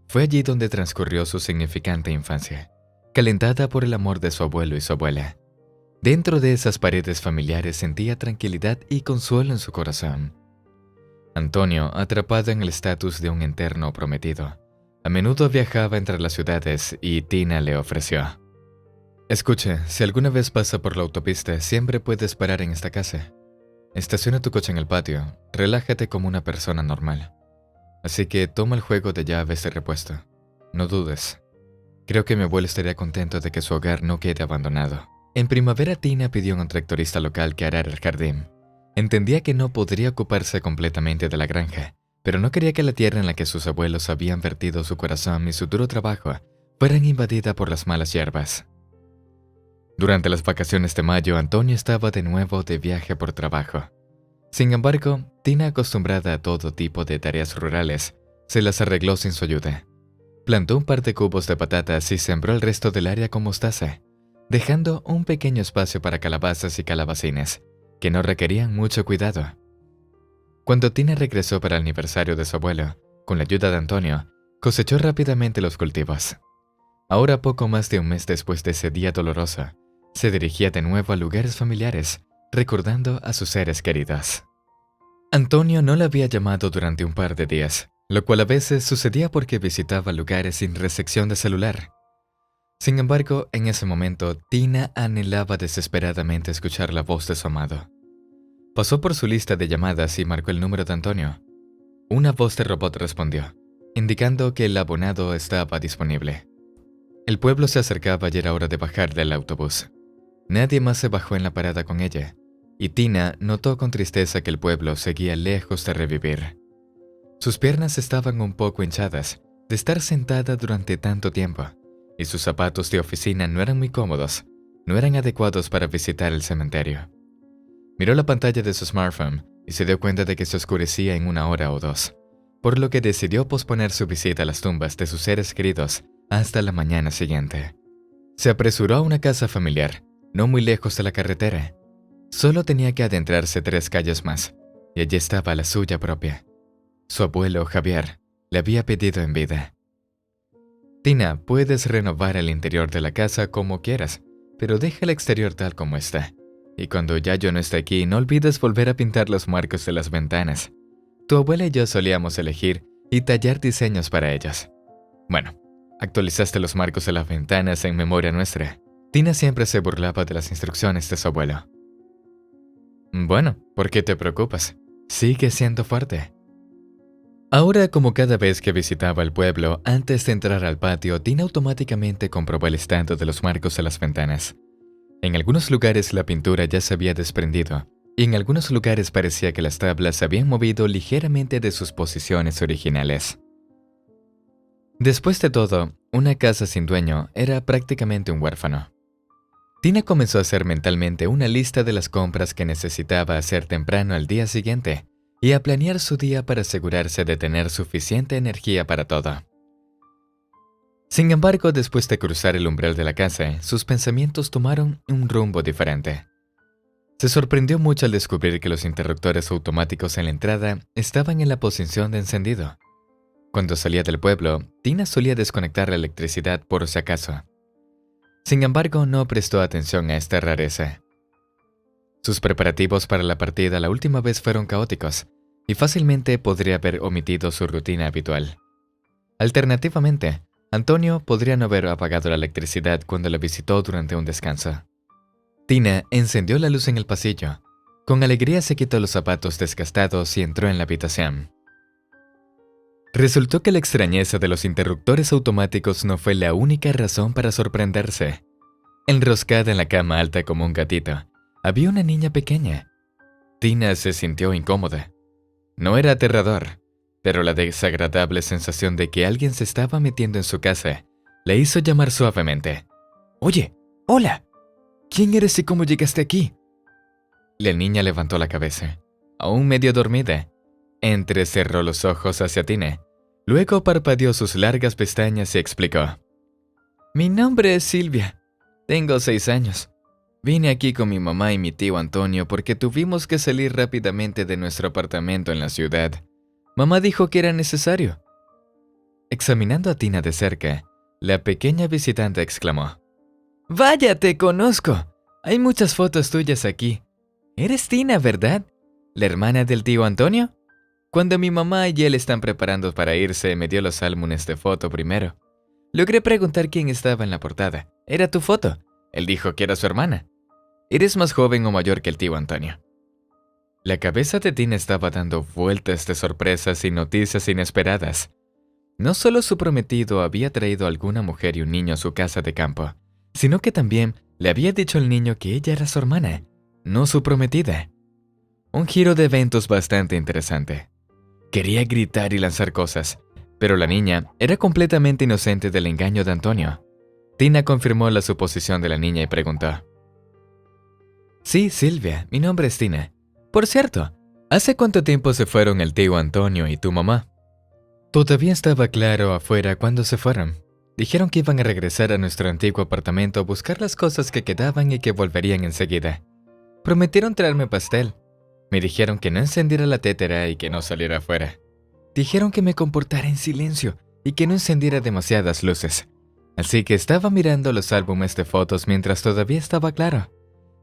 Fue allí donde transcurrió su significante infancia, calentada por el amor de su abuelo y su abuela. Dentro de esas paredes familiares sentía tranquilidad y consuelo en su corazón. Antonio, atrapado en el estatus de un eterno prometido, a menudo viajaba entre las ciudades y Tina le ofreció: «Escuche, si alguna vez pasa por la autopista, siempre puedes parar en esta casa. Estaciona tu coche en el patio, relájate como una persona normal. Así que toma el juego de llaves de repuesto. No dudes. Creo que mi abuelo estaría contento de que su hogar no quede abandonado». En primavera, Tina pidió a un tractorista local que arara el jardín. Entendía que no podría ocuparse completamente de la granja, pero no quería que la tierra en la que sus abuelos habían vertido su corazón y su duro trabajo fueran invadida por las malas hierbas. Durante las vacaciones de mayo, Antonio estaba de nuevo de viaje por trabajo. Sin embargo, Tina, acostumbrada a todo tipo de tareas rurales, se las arregló sin su ayuda. Plantó un par de cubos de patatas y sembró el resto del área con mostaza, dejando un pequeño espacio para calabazas y calabacines, que no requerían mucho cuidado. Cuando Tina regresó para el aniversario de su abuelo, con la ayuda de Antonio, cosechó rápidamente los cultivos. Ahora, poco más de un mes después de ese día doloroso, se dirigía de nuevo a lugares familiares, recordando a sus seres queridos. Antonio no la había llamado durante un par de días, lo cual a veces sucedía porque visitaba lugares sin recepción de celular. Sin embargo, en ese momento, Tina anhelaba desesperadamente escuchar la voz de su amado. Pasó por su lista de llamadas y marcó el número de Antonio. Una voz de robot respondió, indicando que el abonado estaba disponible. El pueblo se acercaba y era hora de bajar del autobús. Nadie más se bajó en la parada con ella, y Tina notó con tristeza que el pueblo seguía lejos de revivir. Sus piernas estaban un poco hinchadas de estar sentada durante tanto tiempo, y sus zapatos de oficina no eran muy cómodos, no eran adecuados para visitar el cementerio. Miró la pantalla de su smartphone y se dio cuenta de que se oscurecía en 1 hora o 2, por lo que decidió posponer su visita a las tumbas de sus seres queridos hasta la mañana siguiente. Se apresuró a una casa familiar, no muy lejos de la carretera. Solo tenía que adentrarse 3 calles más, y allí estaba la suya propia. Su abuelo, Javier, le había pedido en vida: Tina, puedes renovar el interior de la casa como quieras, pero deja el exterior tal como está. Y cuando ya yo no esté aquí, no olvides volver a pintar los marcos de las ventanas. Tu abuela y yo solíamos elegir y tallar diseños para ellos. Bueno, actualizaste los marcos de las ventanas en memoria nuestra. Tina siempre se burlaba de las instrucciones de su abuelo. Bueno, ¿por qué te preocupas? Sigue siendo fuerte. Ahora, como cada vez que visitaba el pueblo, antes de entrar al patio, Tina automáticamente comprobó el estado de los marcos de las ventanas. En algunos lugares la pintura ya se había desprendido, y en algunos lugares parecía que las tablas se habían movido ligeramente de sus posiciones originales. Después de todo, una casa sin dueño era prácticamente un huérfano. Tina comenzó a hacer mentalmente una lista de las compras que necesitaba hacer temprano al día siguiente y a planear su día para asegurarse de tener suficiente energía para todo. Sin embargo, después de cruzar el umbral de la casa, sus pensamientos tomaron un rumbo diferente. Se sorprendió mucho al descubrir que los interruptores automáticos en la entrada estaban en la posición de encendido. Cuando salía del pueblo, Tina solía desconectar la electricidad por si acaso. Sin embargo, no prestó atención a esta rareza. Sus preparativos para la partida la última vez fueron caóticos, y fácilmente podría haber omitido su rutina habitual. Alternativamente, Antonio podría no haber apagado la electricidad cuando la visitó durante un descanso. Tina encendió la luz en el pasillo. Con alegría se quitó los zapatos desgastados y entró en la habitación. Resultó que la extrañeza de los interruptores automáticos no fue la única razón para sorprenderse. Enroscada en la cama alta como un gatito, había una niña pequeña. Tina se sintió incómoda. No era aterrador, pero la desagradable sensación de que alguien se estaba metiendo en su casa le hizo llamar suavemente. «Oye, hola. ¿Quién eres y cómo llegaste aquí?» La niña levantó la cabeza, aún medio dormida. Entrecerró los ojos hacia Tina. Luego parpadeó sus largas pestañas y explicó. «Mi nombre es Silvia. Tengo 6 años. Vine aquí con mi mamá y mi tío Antonio porque tuvimos que salir rápidamente de nuestro apartamento en la ciudad. Mamá dijo que era necesario». Examinando a Tina de cerca, la pequeña visitante exclamó. «¡Vaya, te conozco! Hay muchas fotos tuyas aquí. Eres Tina, ¿verdad? ¿La hermana del tío Antonio? Cuando mi mamá y él están preparando para irse, me dio los álbumes de foto primero. Logré preguntar quién estaba en la portada. Era tu foto. Él dijo que era su hermana. ¿Eres más joven o mayor que el tío Antonio?» La cabeza de Tina estaba dando vueltas de sorpresas y noticias inesperadas. No solo su prometido había traído a alguna mujer y un niño a su casa de campo, sino que también le había dicho al niño que ella era su hermana, no su prometida. Un giro de eventos bastante interesante. Quería gritar y lanzar cosas, pero la niña era completamente inocente del engaño de Antonio. Tina confirmó la suposición de la niña y preguntó. «Sí, Silvia, mi nombre es Tina. Por cierto, ¿hace cuánto tiempo se fueron el tío Antonio y tu mamá?» Todavía estaba claro afuera cuando se fueron. Dijeron que iban a regresar a nuestro antiguo apartamento a buscar las cosas que quedaban y que volverían enseguida. Prometieron traerme pastel. Me dijeron que no encendiera la tetera y que no saliera afuera. Dijeron que me comportara en silencio y que no encendiera demasiadas luces. Así que estaba mirando los álbumes de fotos mientras todavía estaba claro.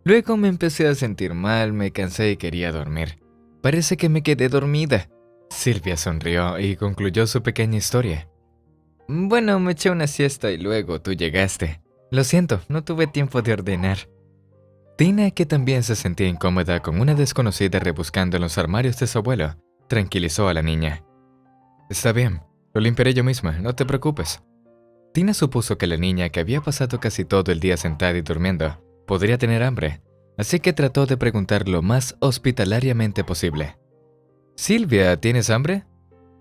Luego me empecé a sentir mal, me cansé y quería dormir. Parece que me quedé dormida. Silvia sonrió y concluyó su pequeña historia. Bueno, me eché una siesta y luego tú llegaste. Lo siento, no tuve tiempo de ordenar. Tina, que también se sentía incómoda con una desconocida rebuscando en los armarios de su abuelo, tranquilizó a la niña. Está bien, lo limpiaré yo misma, no te preocupes. Tina supuso que la niña, que había pasado casi todo el día sentada y durmiendo, podría tener hambre, así que trató de preguntar lo más hospitalariamente posible. «Silvia, ¿tienes hambre?»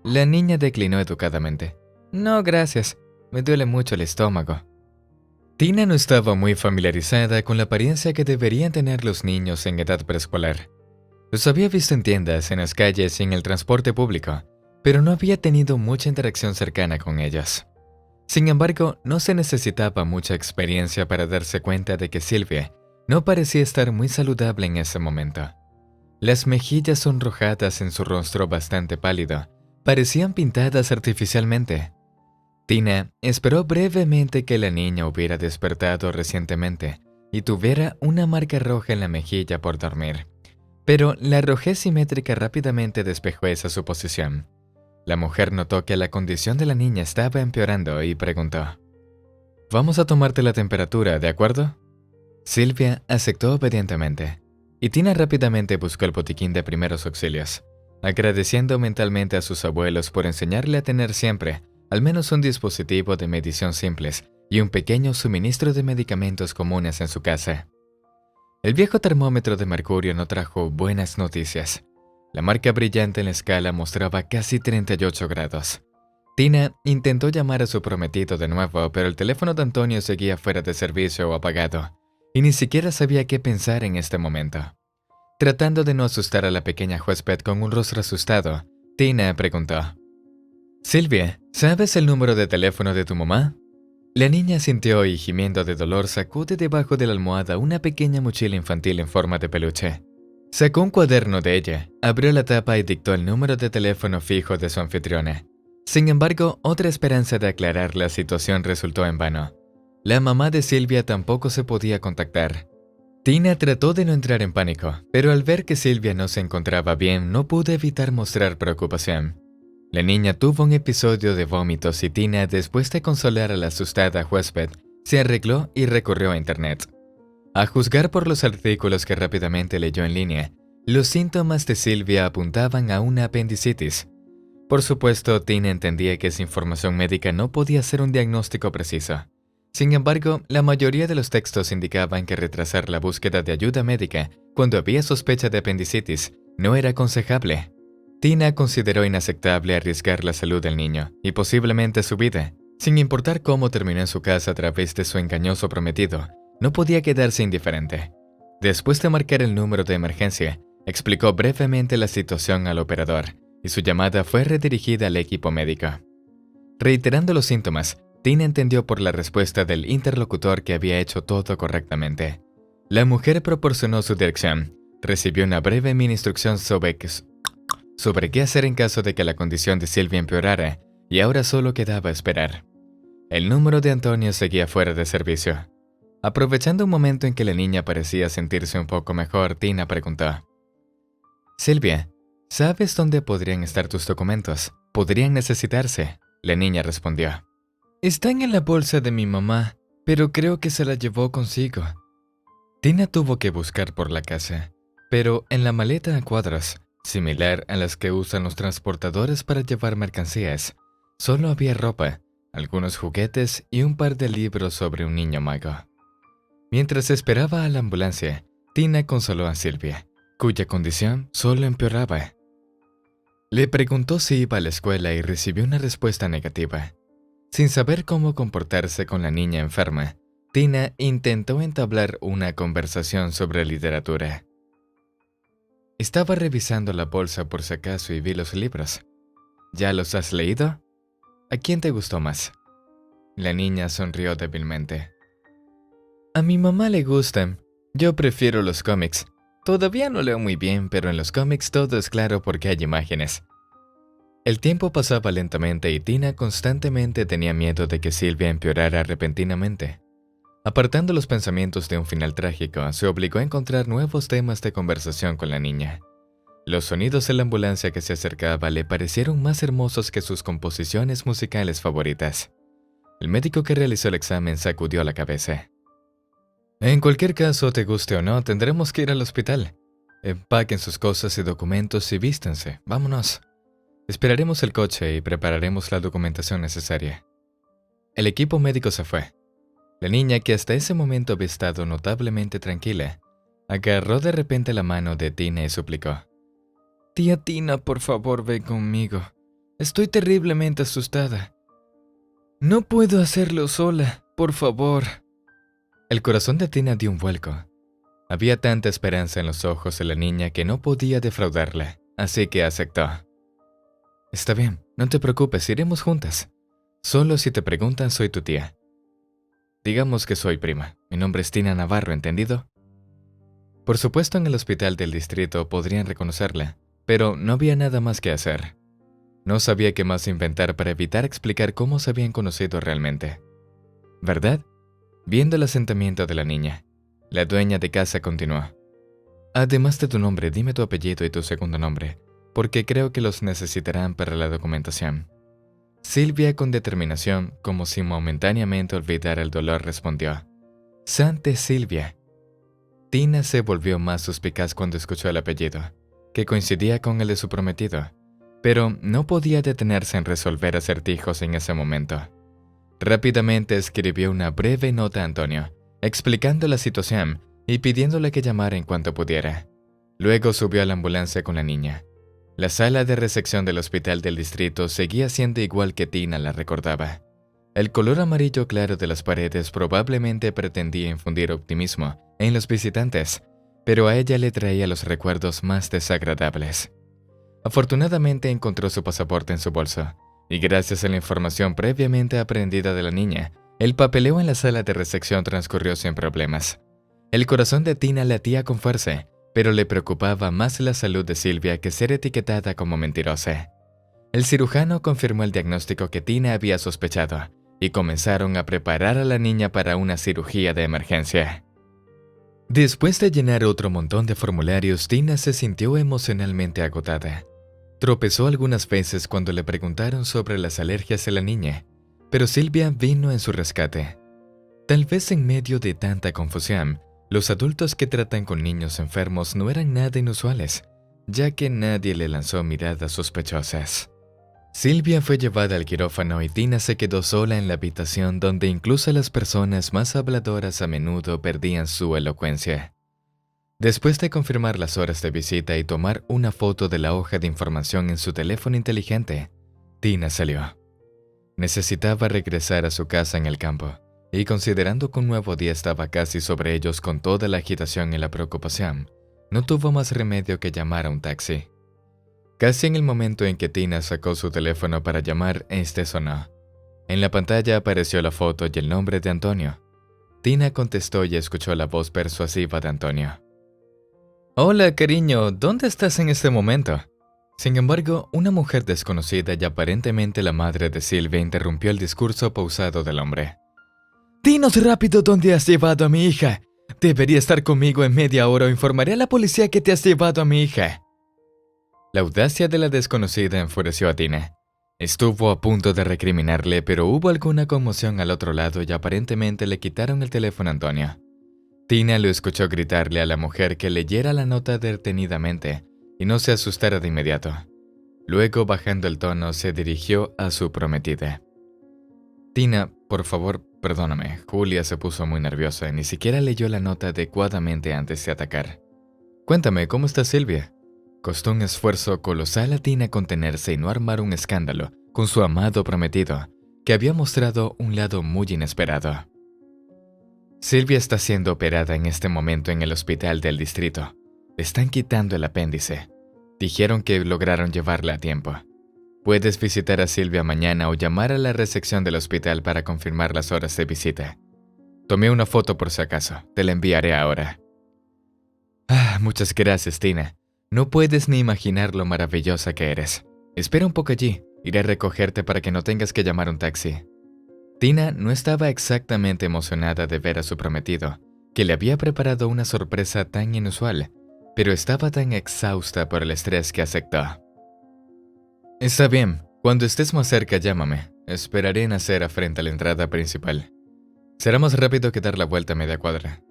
La niña declinó educadamente. «No, gracias. Me duele mucho el estómago». Tina no estaba muy familiarizada con la apariencia que deberían tener los niños en edad preescolar. Los había visto en tiendas, en las calles y en el transporte público, pero no había tenido mucha interacción cercana con ellos. Sin embargo, no se necesitaba mucha experiencia para darse cuenta de que Silvia no parecía estar muy saludable en ese momento. Las mejillas sonrojadas en su rostro bastante pálido parecían pintadas artificialmente. Tina esperó brevemente que la niña hubiera despertado recientemente y tuviera una marca roja en la mejilla por dormir, pero la rojez simétrica rápidamente despejó esa suposición. La mujer notó que la condición de la niña estaba empeorando y preguntó: «Vamos a tomarte la temperatura, ¿de acuerdo?». Silvia aceptó obedientemente, y Tina rápidamente buscó el botiquín de primeros auxilios, agradeciendo mentalmente a sus abuelos por enseñarle a tener siempre al menos un dispositivo de medición simples y un pequeño suministro de medicamentos comunes en su casa. El viejo termómetro de mercurio no trajo buenas noticias. La marca brillante en la escala mostraba casi 38 grados. Tina intentó llamar a su prometido de nuevo, pero el teléfono de Antonio seguía fuera de servicio o apagado, y ni siquiera sabía qué pensar en este momento. Tratando de no asustar a la pequeña huésped con un rostro asustado, Tina preguntó: «Silvia, ¿sabes el número de teléfono de tu mamá?». La niña sintió y, gimiendo de dolor, sacude debajo de la almohada una pequeña mochila infantil en forma de peluche. Sacó un cuaderno de ella, abrió la tapa y dictó el número de teléfono fijo de su anfitriona. Sin embargo, otra esperanza de aclarar la situación resultó en vano. La mamá de Silvia tampoco se podía contactar. Tina trató de no entrar en pánico, pero al ver que Silvia no se encontraba bien, no pudo evitar mostrar preocupación. La niña tuvo un episodio de vómitos y Tina, después de consolar a la asustada huésped, se arregló y recurrió a internet. A juzgar por los artículos que rápidamente leyó en línea, los síntomas de Silvia apuntaban a una apendicitis. Por supuesto, Tina entendía que esa información médica no podía ser un diagnóstico preciso. Sin embargo, la mayoría de los textos indicaban que retrasar la búsqueda de ayuda médica cuando había sospecha de apendicitis no era aconsejable. Tina consideró inaceptable arriesgar la salud del niño y posiblemente su vida. Sin importar cómo terminó en su casa a través de su engañoso prometido, no podía quedarse indiferente. Después de marcar el número de emergencia, explicó brevemente la situación al operador y su llamada fue redirigida al equipo médico. Reiterando los síntomas, Tina entendió por la respuesta del interlocutor que había hecho todo correctamente. La mujer proporcionó su dirección, recibió una breve mini instrucción sobre qué hacer en caso de que la condición de Silvia empeorara, y ahora solo quedaba esperar. El número de Antonio seguía fuera de servicio. Aprovechando un momento en que la niña parecía sentirse un poco mejor, Tina preguntó: «Silvia, ¿sabes dónde podrían estar tus documentos? Podrían necesitarse». La niña respondió: «Están en la bolsa de mi mamá, pero creo que se la llevó consigo». Tina tuvo que buscar por la casa, pero en la maleta a cuadros, similar a las que usan los transportadores para llevar mercancías, solo había ropa, algunos juguetes y un par de libros sobre un niño mago. Mientras esperaba a la ambulancia, Tina consoló a Silvia, cuya condición solo empeoraba. Le preguntó si iba a la escuela y recibió una respuesta negativa. Sin saber cómo comportarse con la niña enferma, Tina intentó entablar una conversación sobre literatura. «Estaba revisando la bolsa por si acaso y vi los libros. ¿Ya los has leído? ¿A quién te gustó más?». La niña sonrió débilmente. «A mi mamá le gustan. Yo prefiero los cómics. Todavía no leo muy bien, pero en los cómics todo es claro porque hay imágenes». El tiempo pasaba lentamente y Tina constantemente tenía miedo de que Silvia empeorara repentinamente. Apartando los pensamientos de un final trágico, se obligó a encontrar nuevos temas de conversación con la niña. Los sonidos de la ambulancia que se acercaba le parecieron más hermosos que sus composiciones musicales favoritas. El médico que realizó el examen sacudió la cabeza. «En cualquier caso, te guste o no, tendremos que ir al hospital. Empaquen sus cosas y documentos y vístanse. Vámonos. Esperaremos el coche y prepararemos la documentación necesaria». El equipo médico se fue. La niña, que hasta ese momento había estado notablemente tranquila, agarró de repente la mano de Tina y suplicó: «Tía Tina, por favor, ven conmigo. Estoy terriblemente asustada. No puedo hacerlo sola, por favor». El corazón de Tina dio un vuelco. Había tanta esperanza en los ojos de la niña que no podía defraudarla, así que aceptó. «Está bien, no te preocupes, iremos juntas. Solo si te preguntan, soy tu tía. Digamos que soy prima. Mi nombre es Tina Navarro, ¿entendido? Por supuesto, en el hospital del distrito podrían reconocerla, pero no había nada más que hacer. No sabía qué más inventar para evitar explicar cómo se habían conocido realmente. ¿Verdad? Viendo el asentamiento de la niña, la dueña de casa continuó. Además de tu nombre, dime tu apellido y tu segundo nombre, porque creo que los necesitarán para la documentación. Silvia, con determinación, como si momentáneamente olvidara el dolor, respondió: Sante Silvia. Tina se volvió más suspicaz cuando escuchó el apellido, que coincidía con el de su prometido, pero no podía detenerse en resolver acertijos en ese momento. Rápidamente escribió una breve nota a Antonio, explicando la situación y pidiéndole que llamara en cuanto pudiera. Luego subió a la ambulancia con la niña. La sala de recepción del hospital del distrito seguía siendo igual que Tina la recordaba. El color amarillo claro de las paredes probablemente pretendía infundir optimismo en los visitantes, pero a ella le traía los recuerdos más desagradables. Afortunadamente encontró su pasaporte en su bolso, y gracias a la información previamente aprendida de la niña, el papeleo en la sala de recepción transcurrió sin problemas. El corazón de Tina latía con fuerza, pero le preocupaba más la salud de Silvia que ser etiquetada como mentirosa. El cirujano confirmó el diagnóstico que Tina había sospechado, y comenzaron a preparar a la niña para una cirugía de emergencia. Después de llenar otro montón de formularios, Tina se sintió emocionalmente agotada. Tropezó algunas veces cuando le preguntaron sobre las alergias de la niña, pero Silvia vino en su rescate. Tal vez en medio de tanta confusión, los adultos que tratan con niños enfermos no eran nada inusuales, ya que nadie le lanzó miradas sospechosas. Silvia fue llevada al quirófano y Tina se quedó sola en la habitación donde incluso las personas más habladoras a menudo perdían su elocuencia. Después de confirmar las horas de visita y tomar una foto de la hoja de información en su teléfono inteligente, Tina salió. Necesitaba regresar a su casa en el campo, y considerando que un nuevo día estaba casi sobre ellos con toda la agitación y la preocupación, no tuvo más remedio que llamar a un taxi. Casi en el momento en que Tina sacó su teléfono para llamar, este sonó. En la pantalla apareció la foto y el nombre de Antonio. Tina contestó y escuchó la voz persuasiva de Antonio. «Hola, cariño, ¿dónde estás en este momento?» Sin embargo, una mujer desconocida y aparentemente la madre de Silvia interrumpió el discurso pausado del hombre. «Dinos rápido dónde has llevado a mi hija. Debería estar conmigo en media hora o informaré a la policía que te has llevado a mi hija». La audacia de la desconocida enfureció a Tina. Estuvo a punto de recriminarle, pero hubo alguna conmoción al otro lado y aparentemente le quitaron el teléfono a Antonio. Tina lo escuchó gritarle a la mujer que leyera la nota detenidamente y no se asustara de inmediato. Luego, bajando el tono, se dirigió a su prometida. «Tina, por favor, perdóname». Julia se puso muy nerviosa y ni siquiera leyó la nota adecuadamente antes de atacar. «Cuéntame, ¿cómo está Silvia?» Costó un esfuerzo colosal a Tina contenerse y no armar un escándalo con su amado prometido, que había mostrado un lado muy inesperado. «Silvia está siendo operada en este momento en el hospital del distrito. Le están quitando el apéndice. Dijeron que lograron llevarla a tiempo. Puedes visitar a Silvia mañana o llamar a la recepción del hospital para confirmar las horas de visita. Tomé una foto por si acaso, te la enviaré ahora». Muchas gracias, Tina. No puedes ni imaginar lo maravillosa que eres. Espera un poco allí, iré a recogerte para que no tengas que llamar un taxi. Tina no estaba exactamente emocionada de ver a su prometido, que le había preparado una sorpresa tan inusual, pero estaba tan exhausta por el estrés que aceptó. «Está bien, cuando estés más cerca llámame. Esperaré en acera frente a la entrada principal. Será más rápido que dar la vuelta a media cuadra».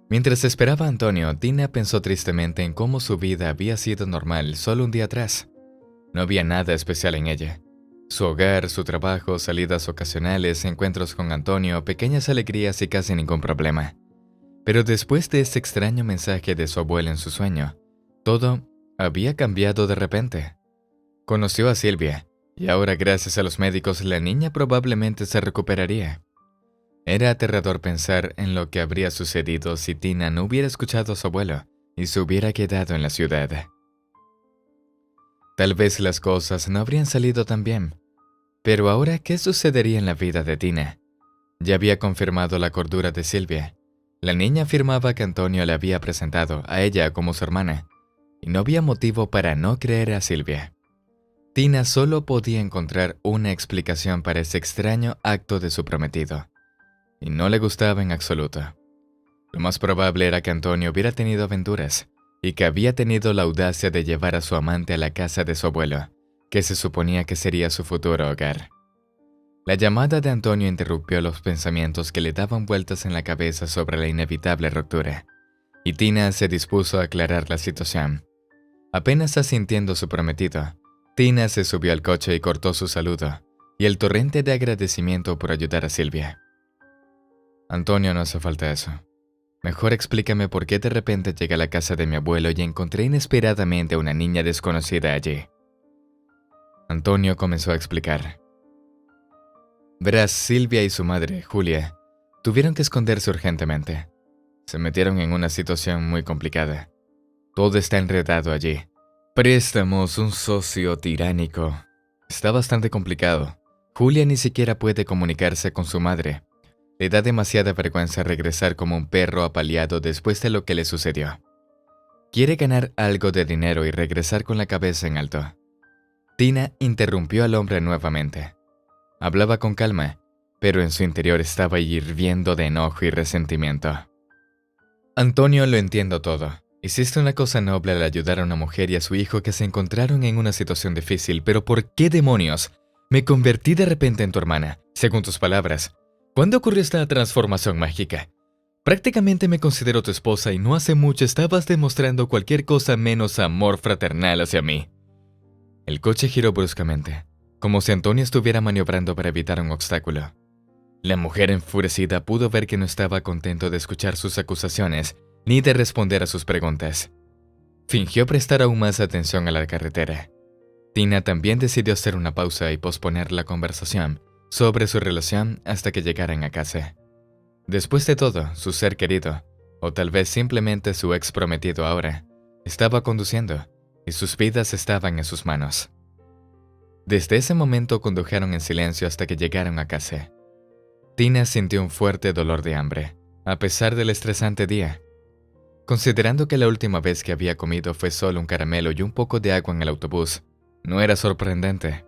Mientras esperaba a Antonio, Tina pensó tristemente en cómo su vida había sido normal solo un día atrás. No había nada especial en ella. Su hogar, su trabajo, salidas ocasionales, encuentros con Antonio, pequeñas alegrías y casi ningún problema. Pero después de ese extraño mensaje de su abuela en su sueño, todo había cambiado de repente. Conoció a Silvia, y ahora gracias a los médicos la niña probablemente se recuperaría. Era aterrador pensar en lo que habría sucedido si Tina no hubiera escuchado a su abuelo y se hubiera quedado en la ciudad. Tal vez las cosas no habrían salido tan bien. Pero ahora, ¿qué sucedería en la vida de Tina? Ya había confirmado la cordura de Silvia. La niña afirmaba que Antonio la había presentado a ella como su hermana, y no había motivo para no creer a Silvia. Tina solo podía encontrar una explicación para ese extraño acto de su prometido, y no le gustaba en absoluto. Lo más probable era que Antonio hubiera tenido aventuras, y que había tenido la audacia de llevar a su amante a la casa de su abuelo, que se suponía que sería su futuro hogar. La llamada de Antonio interrumpió los pensamientos que le daban vueltas en la cabeza sobre la inevitable ruptura, y Tina se dispuso a aclarar la situación. Apenas asintiendo su prometido, Tina se subió al coche y cortó su saludo, y el torrente de agradecimiento por ayudar a Silvia. Antonio, no hace falta eso. Mejor explícame por qué de repente llegué a la casa de mi abuelo y encontré inesperadamente a una niña desconocida allí. Antonio comenzó a explicar. Verás, Silvia y su madre, Julia, tuvieron que esconderse urgentemente. Se metieron en una situación muy complicada. Todo está enredado allí. Préstamos, un socio tiránico. Está bastante complicado. Julia ni siquiera puede comunicarse con su madre. Le da demasiada vergüenza regresar como un perro apaleado después de lo que le sucedió. Quiere ganar algo de dinero y regresar con la cabeza en alto. Tina interrumpió al hombre nuevamente. Hablaba con calma, pero en su interior estaba hirviendo de enojo y resentimiento. Antonio, lo entiendo todo. Hiciste una cosa noble al ayudar a una mujer y a su hijo que se encontraron en una situación difícil, pero ¿por qué demonios? Me convertí de repente en tu hermana, según tus palabras. ¿Cuándo ocurrió esta transformación mágica? Prácticamente me considero tu esposa y no hace mucho estabas demostrando cualquier cosa menos amor fraternal hacia mí. El coche giró bruscamente, como si Antonio estuviera maniobrando para evitar un obstáculo. La mujer enfurecida pudo ver que no estaba contento de escuchar sus acusaciones ni de responder a sus preguntas. Fingió prestar aún más atención a la carretera. Tina también decidió hacer una pausa y posponer la conversación sobre su relación hasta que llegaran a casa. Después de todo, su ser querido, o tal vez simplemente su ex prometido ahora, estaba conduciendo y sus vidas estaban en sus manos. Desde ese momento condujeron en silencio hasta que llegaron a casa. Tina sintió un fuerte dolor de hambre, a pesar del estresante día. Considerando que la última vez que había comido fue solo un caramelo y un poco de agua en el autobús, no era sorprendente.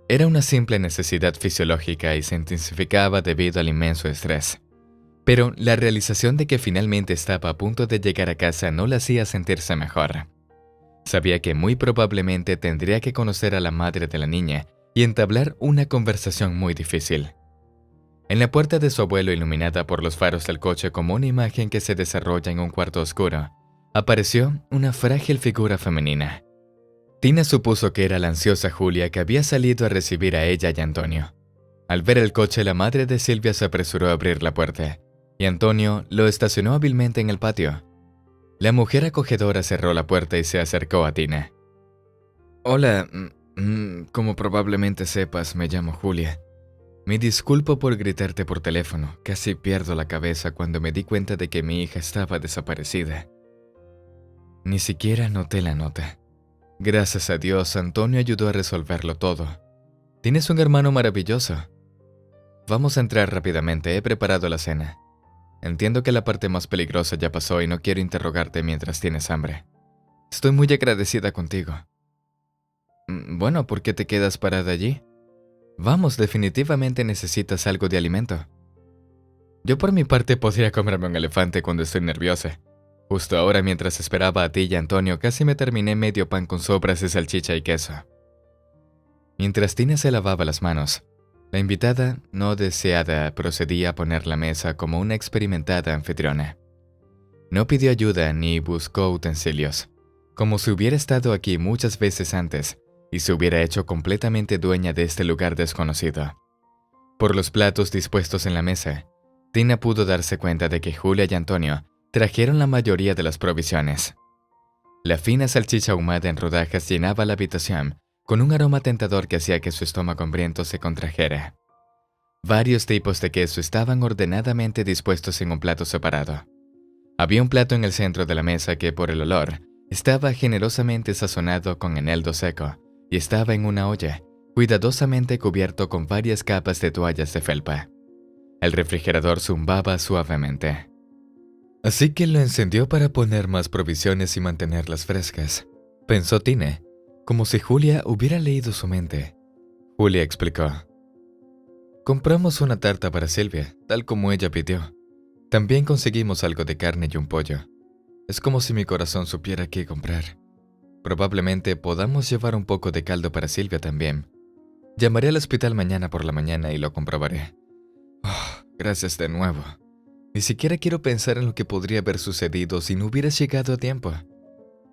Era una simple necesidad fisiológica y se intensificaba debido al inmenso estrés. Pero la realización de que finalmente estaba a punto de llegar a casa no la hacía sentirse mejor. Sabía que muy probablemente tendría que conocer a la madre de la niña y entablar una conversación muy difícil. En la puerta de su abuelo, iluminada por los faros del coche como una imagen que se desarrolla en un cuarto oscuro, apareció una frágil figura femenina. Tina supuso que era la ansiosa Julia que había salido a recibir a ella y a Antonio. Al ver el coche, la madre de Silvia se apresuró a abrir la puerta, y Antonio lo estacionó hábilmente en el patio. La mujer acogedora cerró la puerta y se acercó a Tina. Hola, como probablemente sepas, me llamo Julia. Me disculpo por gritarte por teléfono, casi pierdo la cabeza cuando me di cuenta de que mi hija estaba desaparecida. Ni siquiera noté la nota. Gracias a Dios, Antonio ayudó a resolverlo todo. Tienes un hermano maravilloso. Vamos a entrar rápidamente, he preparado la cena. Entiendo que la parte más peligrosa ya pasó y no quiero interrogarte mientras tienes hambre. Estoy muy agradecida contigo. Bueno, ¿por qué te quedas parada allí? Vamos, definitivamente necesitas algo de alimento. Yo por mi parte podría comerme un elefante cuando estoy nerviosa. Justo ahora, mientras esperaba a ti y a Antonio, casi me terminé medio pan con sobras de salchicha y queso. Mientras Tina se lavaba las manos, la invitada no deseada procedía a poner la mesa como una experimentada anfitriona. No pidió ayuda ni buscó utensilios, como si hubiera estado aquí muchas veces antes y se hubiera hecho completamente dueña de este lugar desconocido. Por los platos dispuestos en la mesa, Tina pudo darse cuenta de que Julia y Antonio trajeron la mayoría de las provisiones. La fina salchicha ahumada en rodajas llenaba la habitación con un aroma tentador que hacía que su estómago hambriento se contrajera. Varios tipos de queso estaban ordenadamente dispuestos en un plato separado. Había un plato en el centro de la mesa que, por el olor, estaba generosamente sazonado con eneldo seco y estaba en una olla, cuidadosamente cubierto con varias capas de toallas de felpa. El refrigerador zumbaba suavemente. Así que lo encendió para poner más provisiones y mantenerlas frescas, pensó Tina, como si Julia hubiera leído su mente. Julia explicó: compramos una tarta para Silvia, tal como ella pidió. También conseguimos algo de carne y un pollo. Es como si mi corazón supiera qué comprar. Probablemente podamos llevar un poco de caldo para Silvia también. Llamaré al hospital mañana por la mañana y lo comprobaré. Oh, gracias de nuevo. Ni siquiera quiero pensar en lo que podría haber sucedido si no hubieras llegado a tiempo.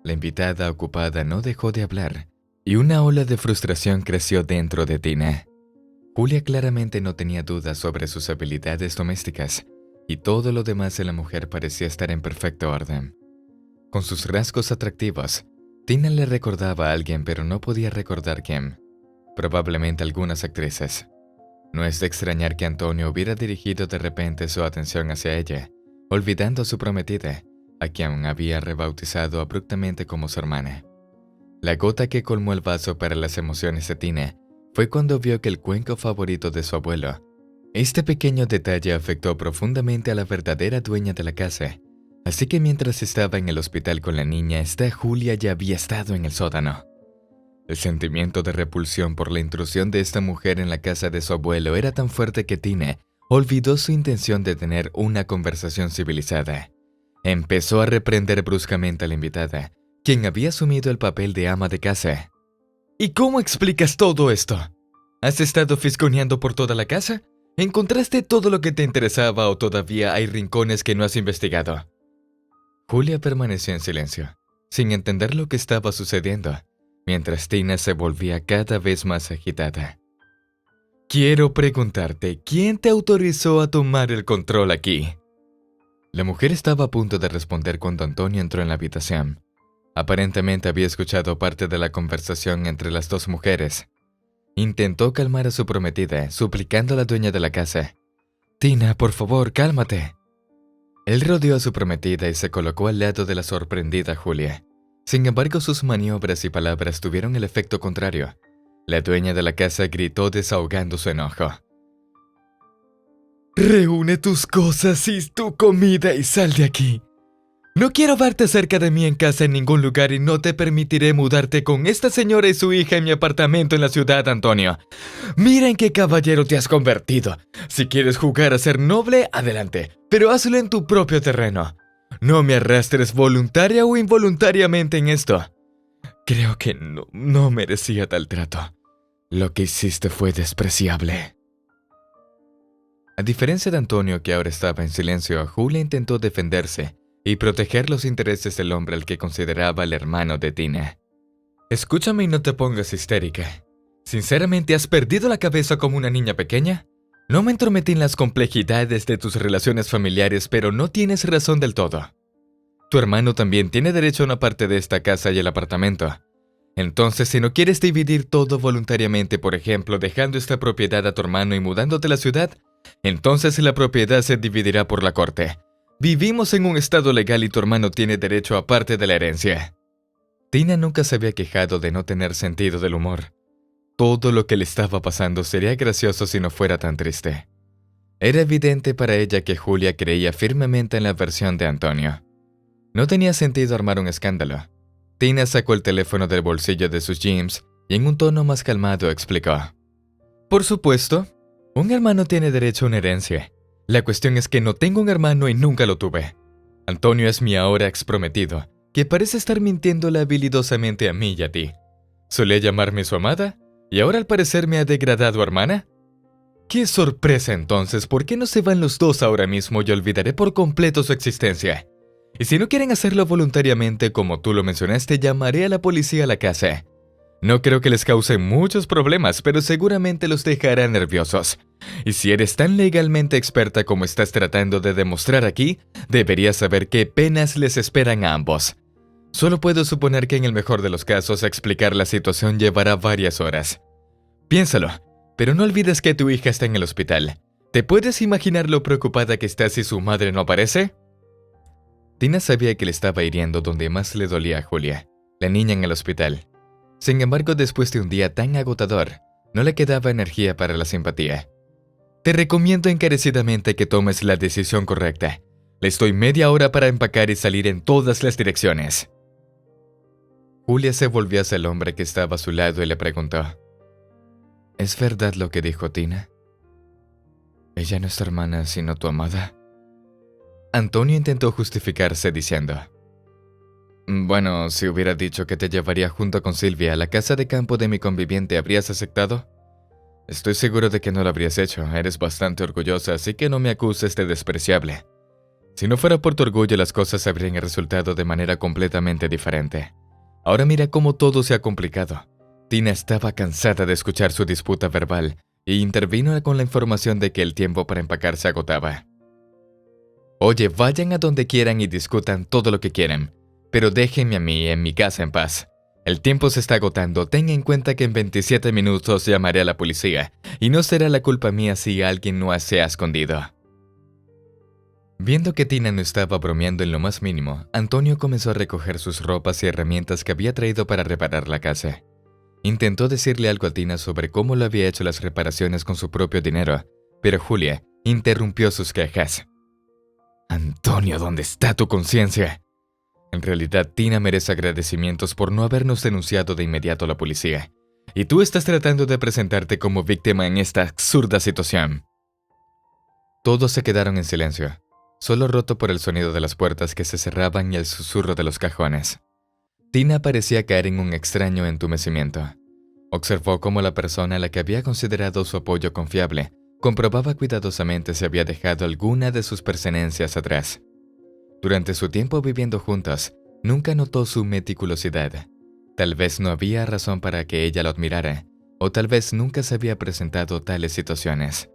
La invitada ocupada no dejó de hablar, y una ola de frustración creció dentro de Tina. Julia claramente no tenía dudas sobre sus habilidades domésticas, y todo lo demás de la mujer parecía estar en perfecto orden. Con sus rasgos atractivos, Tina le recordaba a alguien, pero no podía recordar quién. Probablemente algunas actrices. No es de extrañar que Antonio hubiera dirigido de repente su atención hacia ella, olvidando a su prometida, a quien había rebautizado abruptamente como su hermana. La gota que colmó el vaso para las emociones de Tina fue cuando vio que el cuenco favorito de su abuelo. Este pequeño detalle afectó profundamente a la verdadera dueña de la casa, así que mientras estaba en el hospital con la niña, esta Julia ya había estado en el sótano. El sentimiento de repulsión por la intrusión de esta mujer en la casa de su abuelo era tan fuerte que Tina olvidó su intención de tener una conversación civilizada. Empezó a reprender bruscamente a la invitada, quien había asumido el papel de ama de casa. ¿Y cómo explicas todo esto? ¿Has estado fisgoneando por toda la casa? ¿Encontraste todo lo que te interesaba o todavía hay rincones que no has investigado? Julia permaneció en silencio, sin entender lo que estaba sucediendo, mientras Tina se volvía cada vez más agitada. Quiero preguntarte, ¿quién te autorizó a tomar el control aquí? La mujer estaba a punto de responder cuando Antonio entró en la habitación. Aparentemente había escuchado parte de la conversación entre las dos mujeres. Intentó calmar a su prometida, suplicando a la dueña de la casa: Tina, por favor, cálmate. Él rodeó a su prometida y se colocó al lado de la sorprendida Julia. Sin embargo, sus maniobras y palabras tuvieron el efecto contrario. La dueña de la casa gritó desahogando su enojo: reúne tus cosas y tu comida y sal de aquí. No quiero verte cerca de mí en casa en ningún lugar y no te permitiré mudarte con esta señora y su hija en mi apartamento en la ciudad, Antonio. Mira en qué caballero te has convertido. Si quieres jugar a ser noble, adelante, pero hazlo en tu propio terreno. No me arrastres voluntaria o involuntariamente en esto. Creo que no merecía tal trato. Lo que hiciste fue despreciable. A diferencia de Antonio, que ahora estaba en silencio, Julia intentó defenderse y proteger los intereses del hombre al que consideraba el hermano de Tina. Escúchame y no te pongas histérica. ¿Sinceramente has perdido la cabeza como una niña pequeña? No me entrometí en las complejidades de tus relaciones familiares, pero no tienes razón del todo. Tu hermano también tiene derecho a una parte de esta casa y el apartamento. Entonces, si no quieres dividir todo voluntariamente, por ejemplo, dejando esta propiedad a tu hermano y mudándote a la ciudad, entonces la propiedad se dividirá por la corte. Vivimos en un estado legal y tu hermano tiene derecho a parte de la herencia. Tina nunca se había quejado de no tener sentido del humor. Todo lo que le estaba pasando sería gracioso si no fuera tan triste. Era evidente para ella que Julia creía firmemente en la versión de Antonio. No tenía sentido armar un escándalo. Tina sacó el teléfono del bolsillo de sus jeans y en un tono más calmado explicó: por supuesto, un hermano tiene derecho a una herencia. La cuestión es que no tengo un hermano y nunca lo tuve. Antonio es mi ahora exprometido, que parece estar mintiéndole habilidosamente a mí y a ti. Solía llamarme su amada, y ahora al parecer me ha degradado hermana. ¡Qué sorpresa entonces! ¿Por qué no se van los dos ahora mismo y olvidaré por completo su existencia? Y si no quieren hacerlo voluntariamente, como tú lo mencionaste, llamaré a la policía a la casa. No creo que les cause muchos problemas, pero seguramente los dejará nerviosos. Y si eres tan legalmente experta como estás tratando de demostrar aquí, deberías saber qué penas les esperan a ambos. Solo puedo suponer que en el mejor de los casos explicar la situación llevará varias horas. Piénsalo, pero no olvides que tu hija está en el hospital. ¿Te puedes imaginar lo preocupada que está si su madre no aparece? Tina sabía que le estaba hiriendo donde más le dolía a Julia, la niña en el hospital. Sin embargo, después de un día tan agotador, no podía dejar de pensar en ella. Ella no No le quedaba energía para la simpatía. Te recomiendo encarecidamente que tomes la decisión correcta. Le estoy media hora para empacar y salir en todas las direcciones. Julia se volvió hacia el hombre que estaba a su lado y le preguntó: ¿Es verdad lo que dijo Tina? ¿Ella no es tu hermana, sino tu amada? Antonio intentó justificarse diciendo: Bueno, si hubiera dicho que te llevaría junto con Silvia a la casa de campo de mi conviviente, ¿habrías aceptado? Estoy seguro de que no lo habrías hecho. Eres bastante orgullosa, así que no me acuses de despreciable. Si no fuera por tu orgullo, las cosas habrían resultado de manera completamente diferente. Ahora mira cómo todo se ha complicado. Tina estaba cansada de escuchar su disputa verbal y intervino con la información de que el tiempo para empacar se agotaba. Oye, vayan a donde quieran y discutan todo lo que quieran, pero déjenme a mí en mi casa en paz. El tiempo se está agotando. Ten en cuenta que en 27 minutos llamaré a la policía y no será la culpa mía si alguien no se ha escondido. Viendo que Tina no estaba bromeando en lo más mínimo, Antonio comenzó a recoger sus ropas y herramientas que había traído para reparar la casa. Intentó decirle algo a Tina sobre cómo lo había hecho las reparaciones con su propio dinero, pero Julia interrumpió sus quejas. Antonio, ¿dónde está tu conciencia? En realidad, Tina merece agradecimientos por no habernos denunciado de inmediato a la policía. Y tú estás tratando de presentarte como víctima en esta absurda situación. Todos se quedaron en silencio, solo roto por el sonido de las puertas que se cerraban y el susurro de los cajones. Tina parecía caer en un extraño entumecimiento. Observó cómo la persona a la que había considerado su apoyo confiable comprobaba cuidadosamente si había dejado alguna de sus pertenencias atrás. Durante su tiempo viviendo juntas, nunca notó su meticulosidad. Tal vez no había razón para que ella lo admirara, o tal vez nunca se había presentado tales situaciones.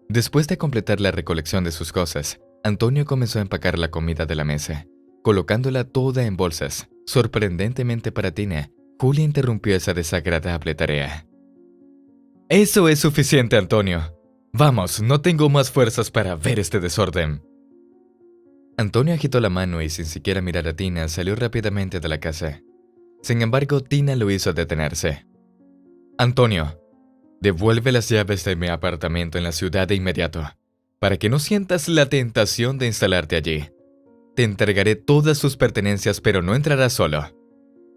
Después de completar la recolección de sus cosas, Antonio comenzó a empacar la comida de la mesa, colocándola toda en bolsas. Sorprendentemente para Tina, Julia interrumpió esa desagradable tarea. Eso es suficiente, Antonio. Vamos, no tengo más fuerzas para ver este desorden. Antonio agitó la mano y sin siquiera mirar a Tina salió rápidamente de la casa. Sin embargo, Tina lo hizo detenerse. Antonio, devuelve las llaves de mi apartamento en la ciudad de inmediato, para que no sientas la tentación de instalarte allí. Te entregaré todas sus pertenencias, pero no entrarás solo.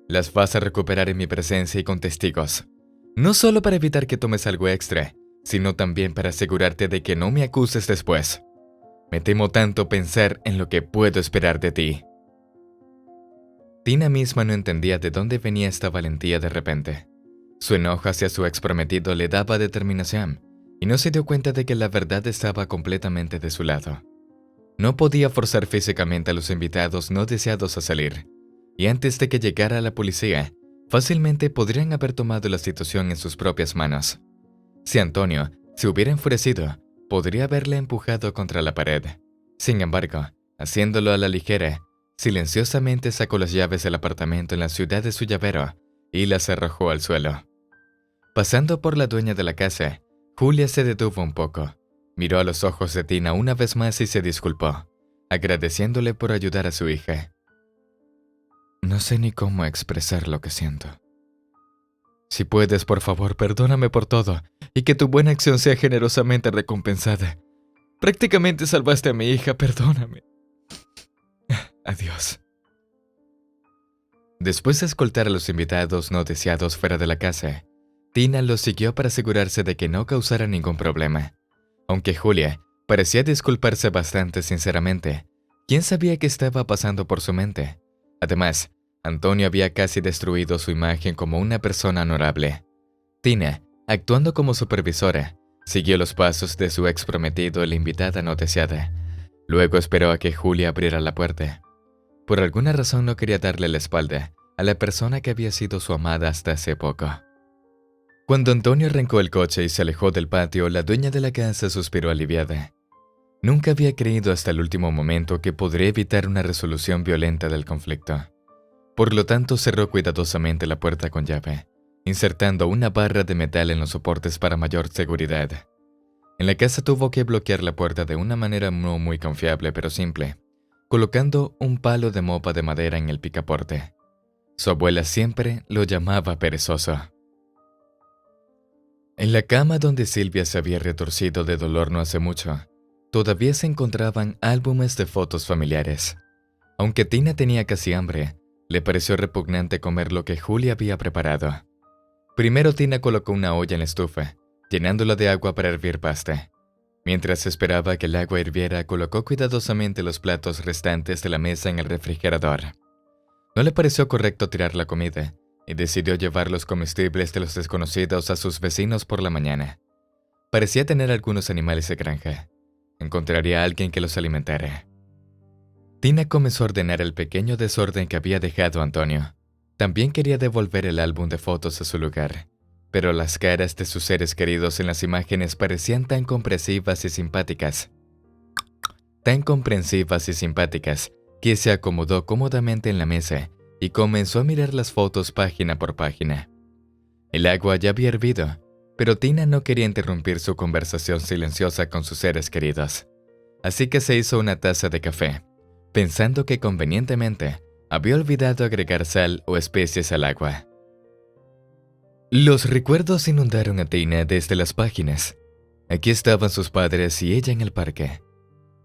Las vas a recuperar en mi presencia y con testigos. No solo para evitar que tomes algo extra, sino también para asegurarte de que no me acuses después. Me temo tanto pensar en lo que puedo esperar de ti. Tina misma no entendía de dónde venía esta valentía de repente. Su enojo hacia su exprometido le daba determinación, y no se dio cuenta de que la verdad estaba completamente de su lado. No podía forzar físicamente a los invitados no deseados a salir, y antes de que llegara la policía, fácilmente podrían haber tomado la situación en sus propias manos. Si Antonio se hubiera enfurecido, podría haberle empujado contra la pared. Sin embargo, haciéndolo a la ligera, silenciosamente sacó las llaves del apartamento en la ciudad de su llavero y las arrojó al suelo. Pasando por la dueña de la casa, Julia se detuvo un poco, miró a los ojos de Tina una vez más y se disculpó, agradeciéndole por ayudar a su hija. No sé ni cómo expresar lo que siento. Si puedes, por favor, perdóname por todo y que tu buena acción sea generosamente recompensada. Prácticamente salvaste a mi hija, perdóname. Adiós. Después de escoltar a los invitados no deseados fuera de la casa, Tina los siguió para asegurarse de que no causara ningún problema. Aunque Julia parecía disculparse bastante sinceramente, ¿quién sabía qué estaba pasando por su mente? Además, Antonio había casi destruido su imagen como una persona honorable. Tina, actuando como supervisora, siguió los pasos de su ex prometido y la invitada no deseada. Luego esperó a que Julia abriera la puerta. Por alguna razón no quería darle la espalda a la persona que había sido su amada hasta hace poco. Cuando Antonio arrancó el coche y se alejó del patio, la dueña de la casa suspiró aliviada. Nunca había creído hasta el último momento que podría evitar una resolución violenta del conflicto. Por lo tanto, cerró cuidadosamente la puerta con llave, insertando una barra de metal en los soportes para mayor seguridad. En la casa tuvo que bloquear la puerta de una manera no muy confiable pero simple, colocando un palo de mopa de madera en el picaporte. Su abuela siempre lo llamaba perezoso. En la cama donde Silvia se había retorcido de dolor no hace mucho, todavía se encontraban álbumes de fotos familiares. Aunque Tina tenía casi hambre, le pareció repugnante comer lo que Julia había preparado. Primero Tina colocó una olla en la estufa, llenándola de agua para hervir pasta. Mientras esperaba que el agua hirviera, colocó cuidadosamente los platos restantes de la mesa en el refrigerador. No le pareció correcto tirar la comida, y decidió llevar los comestibles de los desconocidos a sus vecinos por la mañana. Parecía tener algunos animales de granja. Encontraría a alguien que los alimentara. Tina comenzó a ordenar el pequeño desorden que había dejado Antonio. También quería devolver el álbum de fotos a su lugar, pero las caras de sus seres queridos en las imágenes parecían tan comprensivas y simpáticas. Que se acomodó cómodamente en la mesa y comenzó a mirar las fotos página por página. El agua ya había hervido, pero Tina no quería interrumpir su conversación silenciosa con sus seres queridos. Así que se hizo una taza de café, pensando que convenientemente había olvidado agregar sal o especies al agua. Los recuerdos inundaron a Tina desde las páginas. Aquí estaban sus padres y ella en el parque.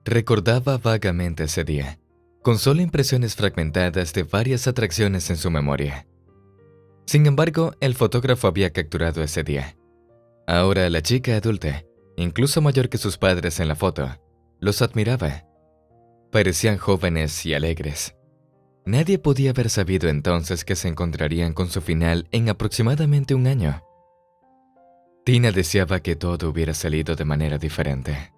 Recordaba vagamente ese día, con solo impresiones fragmentadas de varias atracciones en su memoria. Sin embargo, el fotógrafo había capturado ese día. Ahora la chica adulta, incluso mayor que sus padres en la foto, los admiraba. Parecían jóvenes y alegres. Nadie podía haber sabido entonces que se encontrarían con su final en aproximadamente un año. Tina deseaba que todo hubiera salido de manera diferente.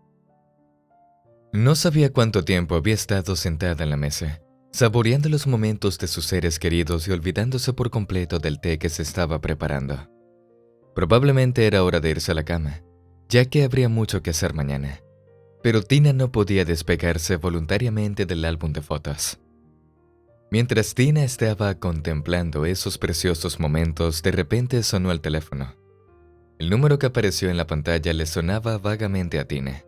No sabía cuánto tiempo había estado sentada en la mesa, saboreando los momentos de sus seres queridos y olvidándose por completo del té que se estaba preparando. Probablemente era hora de irse a la cama, ya que habría mucho que hacer mañana. Pero Tina no podía despegarse voluntariamente del álbum de fotos. Mientras Tina estaba contemplando esos preciosos momentos, de repente sonó el teléfono. El número que apareció en la pantalla le sonaba vagamente a Tina.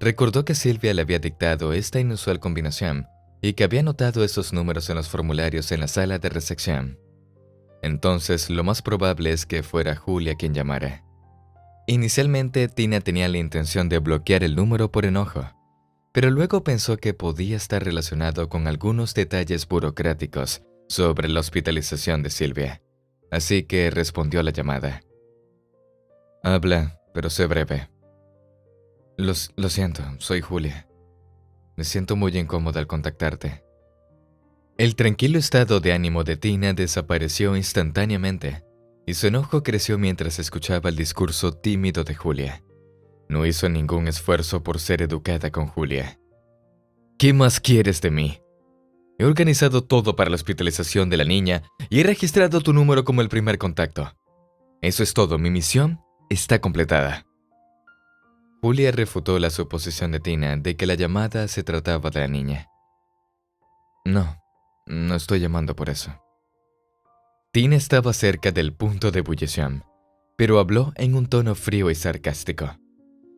Recordó que Silvia le había dictado esta inusual combinación y que había anotado esos números en los formularios en la sala de recepción. Entonces, lo más probable es que fuera Julia quien llamara. Inicialmente, Tina tenía la intención de bloquear el número por enojo, pero luego pensó que podía estar relacionado con algunos detalles burocráticos sobre la hospitalización de Silvia, así que respondió a la llamada. Habla, pero sé breve. Lo siento, soy Julia. Me siento muy incómoda al contactarte. El tranquilo estado de ánimo de Tina desapareció instantáneamente, y su enojo creció mientras escuchaba el discurso tímido de Julia. No hizo ningún esfuerzo por ser educada con Julia. ¿Qué más quieres de mí? He organizado todo para la hospitalización de la niña y he registrado tu número como el primer contacto. Eso es todo, mi misión está completada. Julia refutó la suposición de Tina de que la llamada se trataba de la niña. No estoy llamando por eso. Tina estaba cerca del punto de ebullición, pero habló en un tono frío y sarcástico.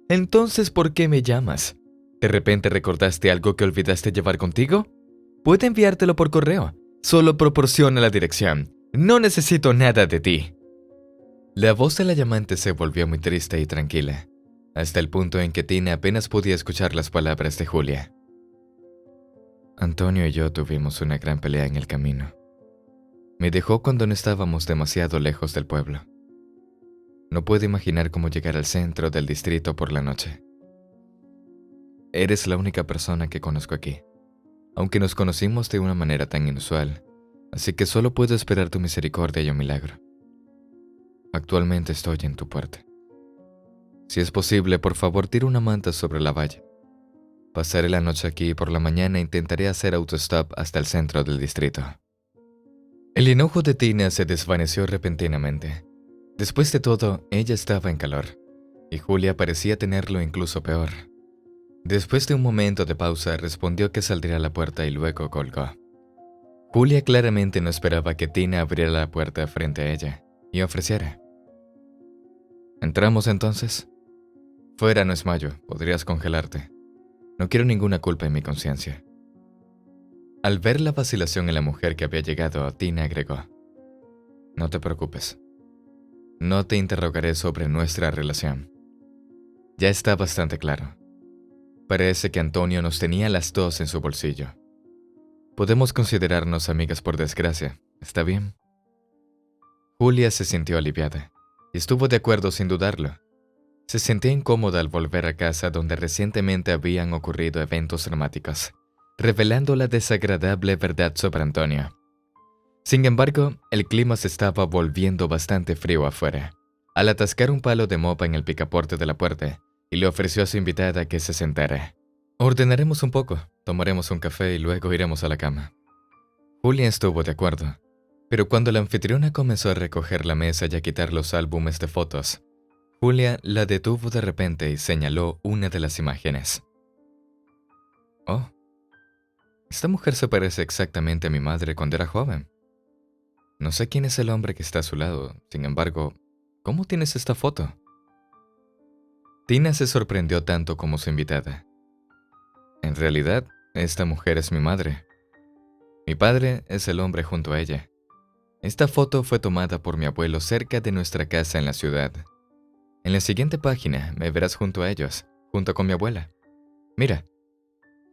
Entonces, ¿por qué me llamas? ¿De repente recordaste algo que olvidaste llevar contigo? Puedo enviártelo por correo. Solo proporciona la dirección. No necesito nada de ti. La voz de la llamante se volvió muy triste y tranquila, hasta el punto en que Tina apenas podía escuchar las palabras de Julia. Antonio y yo tuvimos una gran pelea en el camino. Me dejó cuando no estábamos demasiado lejos del pueblo. No puedo imaginar cómo llegar al centro del distrito por la noche. Eres la única persona que conozco aquí, aunque nos conocimos de una manera tan inusual, así que solo puedo esperar tu misericordia y un milagro. Actualmente estoy en tu puerta. Si es posible, por favor, tira una manta sobre la valla. Pasaré la noche aquí y por la mañana intentaré hacer autostop hasta el centro del distrito. El enojo de Tina se desvaneció repentinamente. Después de todo, ella estaba en calor, y Julia parecía tenerlo incluso peor. Después de un momento de pausa, respondió que saldría a la puerta y luego colgó. Julia claramente no esperaba que Tina abriera la puerta frente a ella y ofreciera. ¿Entramos entonces? Fuera no es mayo, podrías congelarte. No quiero ninguna culpa en mi conciencia. Al ver la vacilación en la mujer que había llegado, Tina agregó. No te preocupes. No te interrogaré sobre nuestra relación. Ya está bastante claro. Parece que Antonio nos tenía las dos en su bolsillo. Podemos considerarnos amigas por desgracia, ¿está bien? Julia se sintió aliviada y estuvo de acuerdo sin dudarlo. Se sentía incómoda al volver a casa donde recientemente habían ocurrido eventos dramáticos, revelando la desagradable verdad sobre Antonio. Sin embargo, el clima se estaba volviendo bastante frío afuera. Al atascar un palo de mopa en el picaporte de la puerta, y le ofreció a su invitada que se sentara. Ordenaremos un poco, tomaremos un café y luego iremos a la cama. Julia estuvo de acuerdo, pero cuando la anfitriona comenzó a recoger la mesa y a quitar los álbumes de fotos, Julia la detuvo de repente y señaló una de las imágenes. Oh, esta mujer se parece exactamente a mi madre cuando era joven. No sé quién es el hombre que está a su lado, sin embargo, ¿cómo tienes esta foto? Tina se sorprendió tanto como su invitada. En realidad, esta mujer es mi madre. Mi padre es el hombre junto a ella. Esta foto fue tomada por mi abuelo cerca de nuestra casa en la ciudad. En la siguiente página me verás junto a ellos, junto con mi abuela. Mira.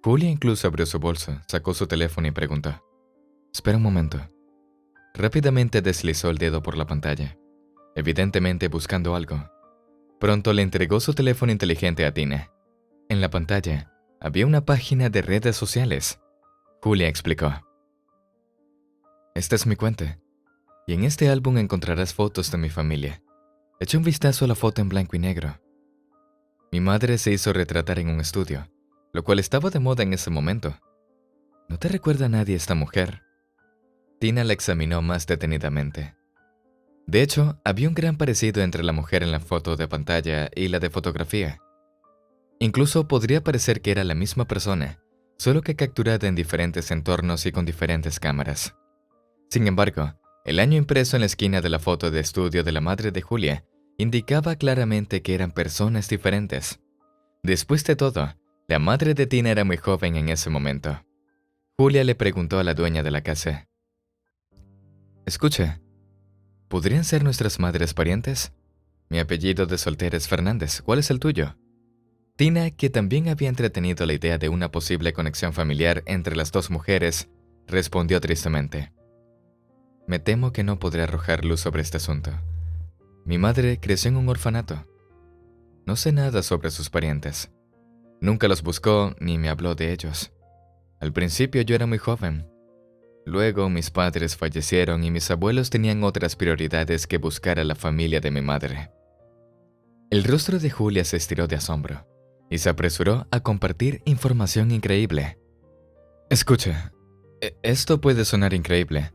Julia incluso abrió su bolso, sacó su teléfono y preguntó. Espera un momento. Rápidamente deslizó el dedo por la pantalla, evidentemente buscando algo. Pronto le entregó su teléfono inteligente a Tina. En la pantalla había una página de redes sociales. Julia explicó. Esta es mi cuenta, y en este álbum encontrarás fotos de mi familia. Eché un vistazo a la foto en blanco y negro. Mi madre se hizo retratar en un estudio, lo cual estaba de moda en ese momento. ¿No te recuerda a nadie esta mujer? Tina la examinó más detenidamente. De hecho, había un gran parecido entre la mujer en la foto de pantalla y la de fotografía. Incluso podría parecer que era la misma persona, solo que capturada en diferentes entornos y con diferentes cámaras. Sin embargo, el año impreso en la esquina de la foto de estudio de la madre de Julia indicaba claramente que eran personas diferentes. Después de todo, la madre de Tina era muy joven en ese momento. Julia le preguntó a la dueña de la casa. Escucha, ¿podrían ser nuestras madres parientes? Mi apellido de soltera es Fernández, ¿cuál es el tuyo? Tina, que también había entretenido la idea de una posible conexión familiar entre las dos mujeres, respondió tristemente. Me temo que no podré arrojar luz sobre este asunto. Mi madre creció en un orfanato. No sé nada sobre sus parientes. Nunca los buscó ni me habló de ellos. Al principio yo era muy joven. Luego mis padres fallecieron y mis abuelos tenían otras prioridades que buscar a la familia de mi madre. El rostro de Julia se estiró de asombro y se apresuró a compartir información increíble. Escucha, esto puede sonar increíble,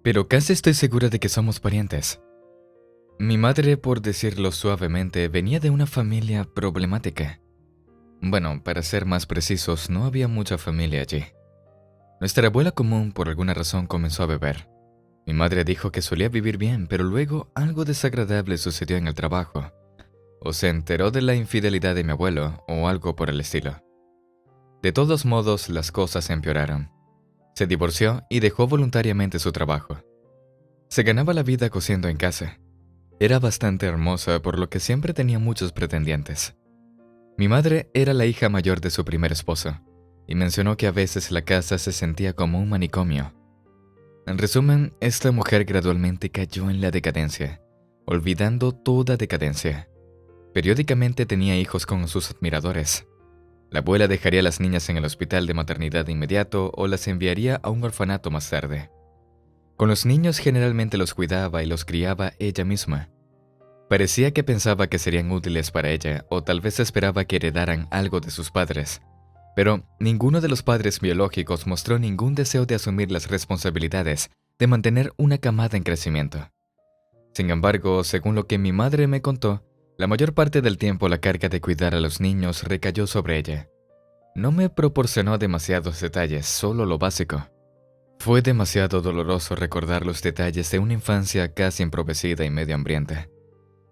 pero casi estoy segura de que somos parientes. Mi madre, por decirlo suavemente, venía de una familia problemática. Bueno, para ser más precisos, no había mucha familia allí. Nuestra abuela común, por alguna razón, comenzó a beber. Mi madre dijo que solía vivir bien, pero luego algo desagradable sucedió en el trabajo. O se enteró de la infidelidad de mi abuelo, o algo por el estilo. De todos modos, las cosas empeoraron. Se divorció y dejó voluntariamente su trabajo. Se ganaba la vida cosiendo en casa. Era bastante hermosa, por lo que siempre tenía muchos pretendientes. Mi madre era la hija mayor de su primer esposo, y mencionó que a veces la casa se sentía como un manicomio. En resumen, esta mujer gradualmente cayó en la decadencia, olvidando toda decadencia. Periódicamente tenía hijos con sus admiradores. La abuela dejaría a las niñas en el hospital de maternidad de inmediato o las enviaría a un orfanato más tarde. Con los niños generalmente los cuidaba y los criaba ella misma. Parecía que pensaba que serían útiles para ella o tal vez esperaba que heredaran algo de sus padres. Pero ninguno de los padres biológicos mostró ningún deseo de asumir las responsabilidades de mantener una camada en crecimiento. Sin embargo, según lo que mi madre me contó, la mayor parte del tiempo la carga de cuidar a los niños recayó sobre ella. No me proporcionó demasiados detalles, solo lo básico. Fue demasiado doloroso recordar los detalles de una infancia casi empobrecida y medio hambrienta.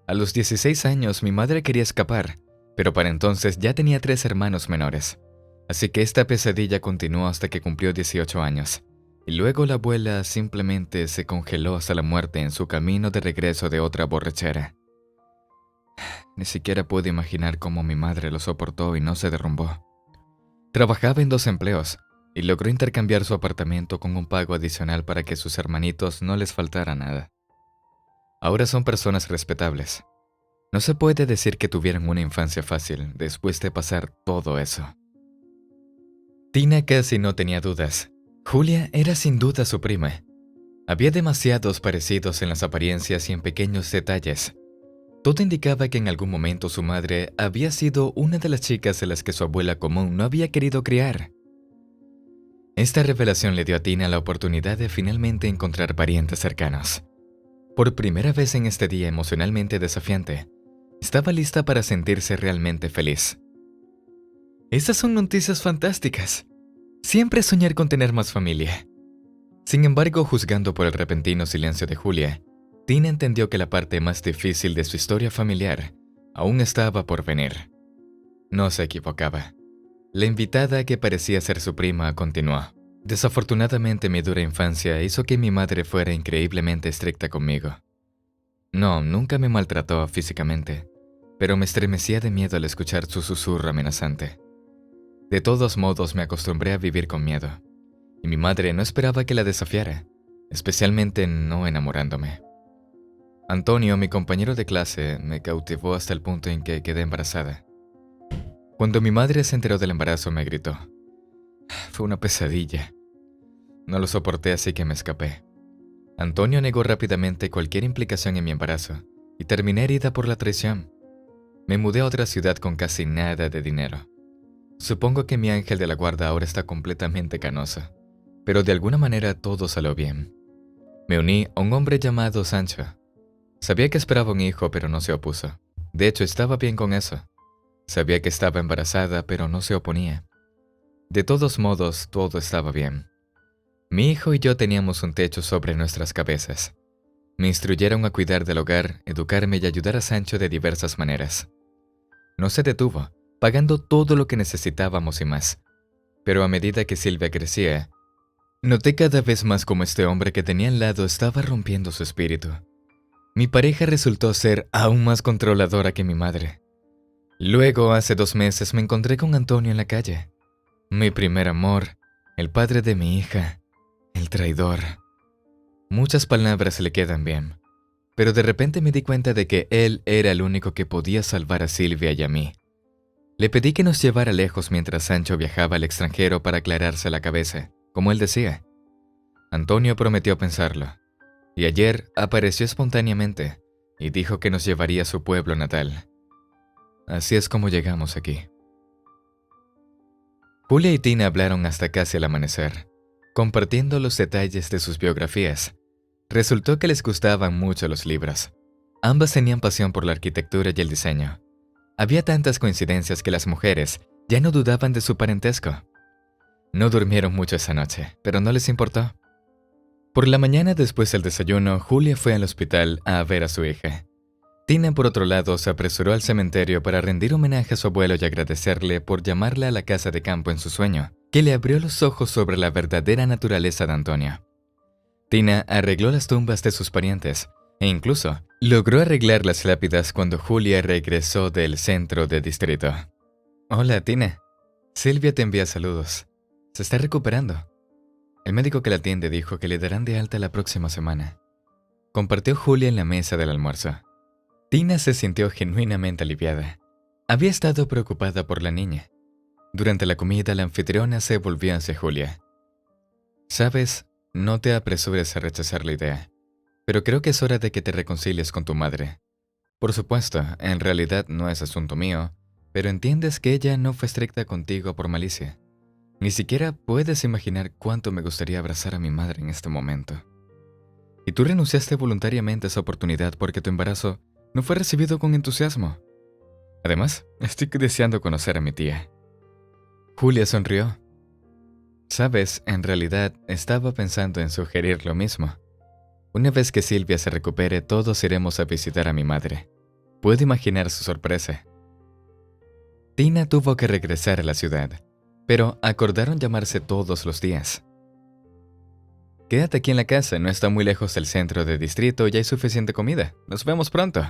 A los 16 años mi madre quería escapar, pero para entonces ya tenía 3 hermanos menores. Así que esta pesadilla continuó hasta que cumplió 18 años, y luego la abuela simplemente se congeló hasta la muerte en su camino de regreso de otra borrachera. Ni siquiera puedo imaginar cómo mi madre lo soportó y no se derrumbó. Trabajaba en 2 empleos y logró intercambiar su apartamento con un pago adicional para que sus hermanitos no les faltara nada. Ahora son personas respetables. No se puede decir que tuvieron una infancia fácil después de pasar todo eso. Tina casi no tenía dudas. Julia era sin duda su prima. Había demasiados parecidos en las apariencias y en pequeños detalles. Todo indicaba que en algún momento su madre había sido una de las chicas a las que su abuela común no había querido criar. Esta revelación le dio a Tina la oportunidad de finalmente encontrar parientes cercanos. Por primera vez en este día emocionalmente desafiante, estaba lista para sentirse realmente feliz. Esas son noticias fantásticas. Siempre soñar con tener más familia. Sin embargo, juzgando por el repentino silencio de Julia, Tina entendió que la parte más difícil de su historia familiar aún estaba por venir. No se equivocaba. La invitada, que parecía ser su prima, continuó. Desafortunadamente, mi dura infancia hizo que mi madre fuera increíblemente estricta conmigo. No, nunca me maltrató físicamente, pero me estremecía de miedo al escuchar su susurro amenazante. De todos modos, me acostumbré a vivir con miedo, y mi madre no esperaba que la desafiara, especialmente no enamorándome. Antonio, mi compañero de clase, me cautivó hasta el punto en que quedé embarazada. Cuando mi madre se enteró del embarazo, me gritó. Fue una pesadilla. No lo soporté, así que me escapé. Antonio negó rápidamente cualquier implicación en mi embarazo y terminé herida por la traición. Me mudé a otra ciudad con casi nada de dinero. Supongo que mi ángel de la guarda ahora está completamente canoso, pero de alguna manera todo salió bien. Me uní a un hombre llamado Sancho. Sabía que esperaba un hijo, pero no se opuso. De hecho, estaba bien con eso. Sabía que estaba embarazada, pero no se oponía. De todos modos, todo estaba bien. Mi hijo y yo teníamos un techo sobre nuestras cabezas. Me instruyeron a cuidar del hogar, educarme y ayudar a Sancho de diversas maneras. No se detuvo, pagando todo lo que necesitábamos y más. Pero a medida que Silvia crecía, noté cada vez más cómo este hombre que tenía al lado estaba rompiendo su espíritu. Mi pareja resultó ser aún más controladora que mi madre. Luego, hace 2 meses, me encontré con Antonio en la calle. Mi primer amor, el padre de mi hija, el traidor. Muchas palabras le quedan bien, pero de repente me di cuenta de que él era el único que podía salvar a Silvia y a mí. Le pedí que nos llevara lejos mientras Sancho viajaba al extranjero para aclararse la cabeza, como él decía. Antonio prometió pensarlo, y ayer apareció espontáneamente y dijo que nos llevaría a su pueblo natal. Así es como llegamos aquí. Julia y Tina hablaron hasta casi el amanecer, compartiendo los detalles de sus biografías. Resultó que les gustaban mucho los libros. Ambas tenían pasión por la arquitectura y el diseño. Había tantas coincidencias que las mujeres ya no dudaban de su parentesco. No durmieron mucho esa noche, pero no les importó. Por la mañana, después del desayuno, Julia fue al hospital a ver a su hija. Tina, por otro lado, se apresuró al cementerio para rendir homenaje a su abuelo y agradecerle por llamarla a la casa de campo en su sueño, que le abrió los ojos sobre la verdadera naturaleza de Antonio. Tina arregló las tumbas de sus parientes e incluso logró arreglar las lápidas cuando Julia regresó del centro de distrito. Hola, Tina. Silvia te envía saludos. Se está recuperando. El médico que la atiende dijo que le darán de alta la próxima semana. Compartió Julia en la mesa del almuerzo. Tina se sintió genuinamente aliviada. Había estado preocupada por la niña. Durante la comida, la anfitriona se volvió hacia Julia. Sabes, no te apresures a rechazar la idea, pero creo que es hora de que te reconcilies con tu madre. Por supuesto, en realidad no es asunto mío, pero entiendes que ella no fue estricta contigo por malicia. Ni siquiera puedes imaginar cuánto me gustaría abrazar a mi madre en este momento. Y tú renunciaste voluntariamente a esa oportunidad porque tu embarazo no fue recibido con entusiasmo. Además, estoy deseando conocer a mi tía. Julia sonrió. Sabes, en realidad estaba pensando en sugerir lo mismo. Una vez que Silvia se recupere, todos iremos a visitar a mi madre. Puedo imaginar su sorpresa. Tina tuvo que regresar a la ciudad, pero acordaron llamarse todos los días. Quédate aquí en la casa, no está muy lejos del centro de distrito y hay suficiente comida. Nos vemos pronto.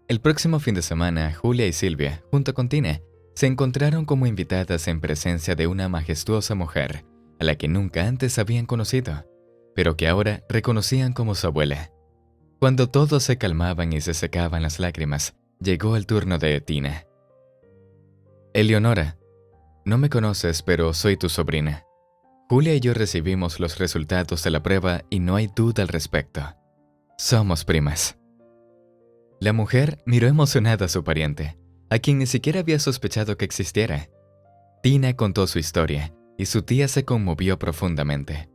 El próximo fin de semana, Julia y Silvia, junto con Tina, se encontraron como invitadas en presencia de una majestuosa mujer, a la que nunca antes habían conocido, pero que ahora reconocían como su abuela. Cuando todos se calmaban y se secaban las lágrimas, llegó el turno de Tina. Eleonora, no me conoces, pero soy tu sobrina. Julia y yo recibimos los resultados de la prueba y no hay duda al respecto. Somos primas. La mujer miró emocionada a su pariente, a quien ni siquiera había sospechado que existiera. Tina contó su historia y su tía se conmovió profundamente.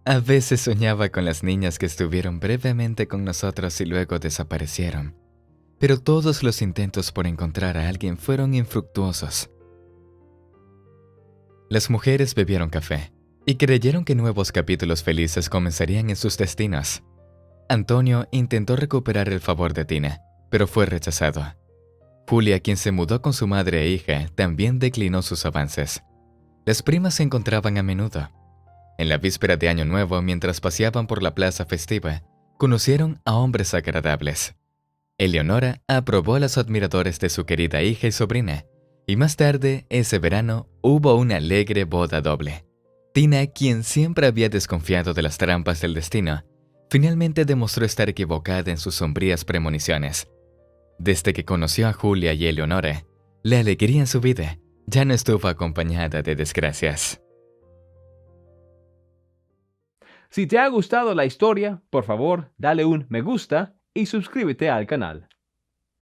A veces soñaba con las niñas que estuvieron brevemente con nosotros y luego desaparecieron, pero todos los intentos por encontrar a alguien fueron infructuosos. Las mujeres bebieron café y creyeron que nuevos capítulos felices comenzarían en sus destinos. Antonio intentó recuperar el favor de Tina, pero fue rechazado. Julia, quien se mudó con su madre e hija, también declinó sus avances. Las primas se encontraban a menudo. En la víspera de Año Nuevo, mientras paseaban por la plaza festiva, conocieron a hombres agradables. Eleonora aprobó a los admiradores de su querida hija y sobrina, y más tarde, ese verano, hubo una alegre boda doble. Tina, quien siempre había desconfiado de las trampas del destino, finalmente demostró estar equivocada en sus sombrías premoniciones. Desde que conoció a Julia y Eleonora, la alegría en su vida ya no estuvo acompañada de desgracias. Si te ha gustado la historia, por favor, dale un me gusta y suscríbete al canal.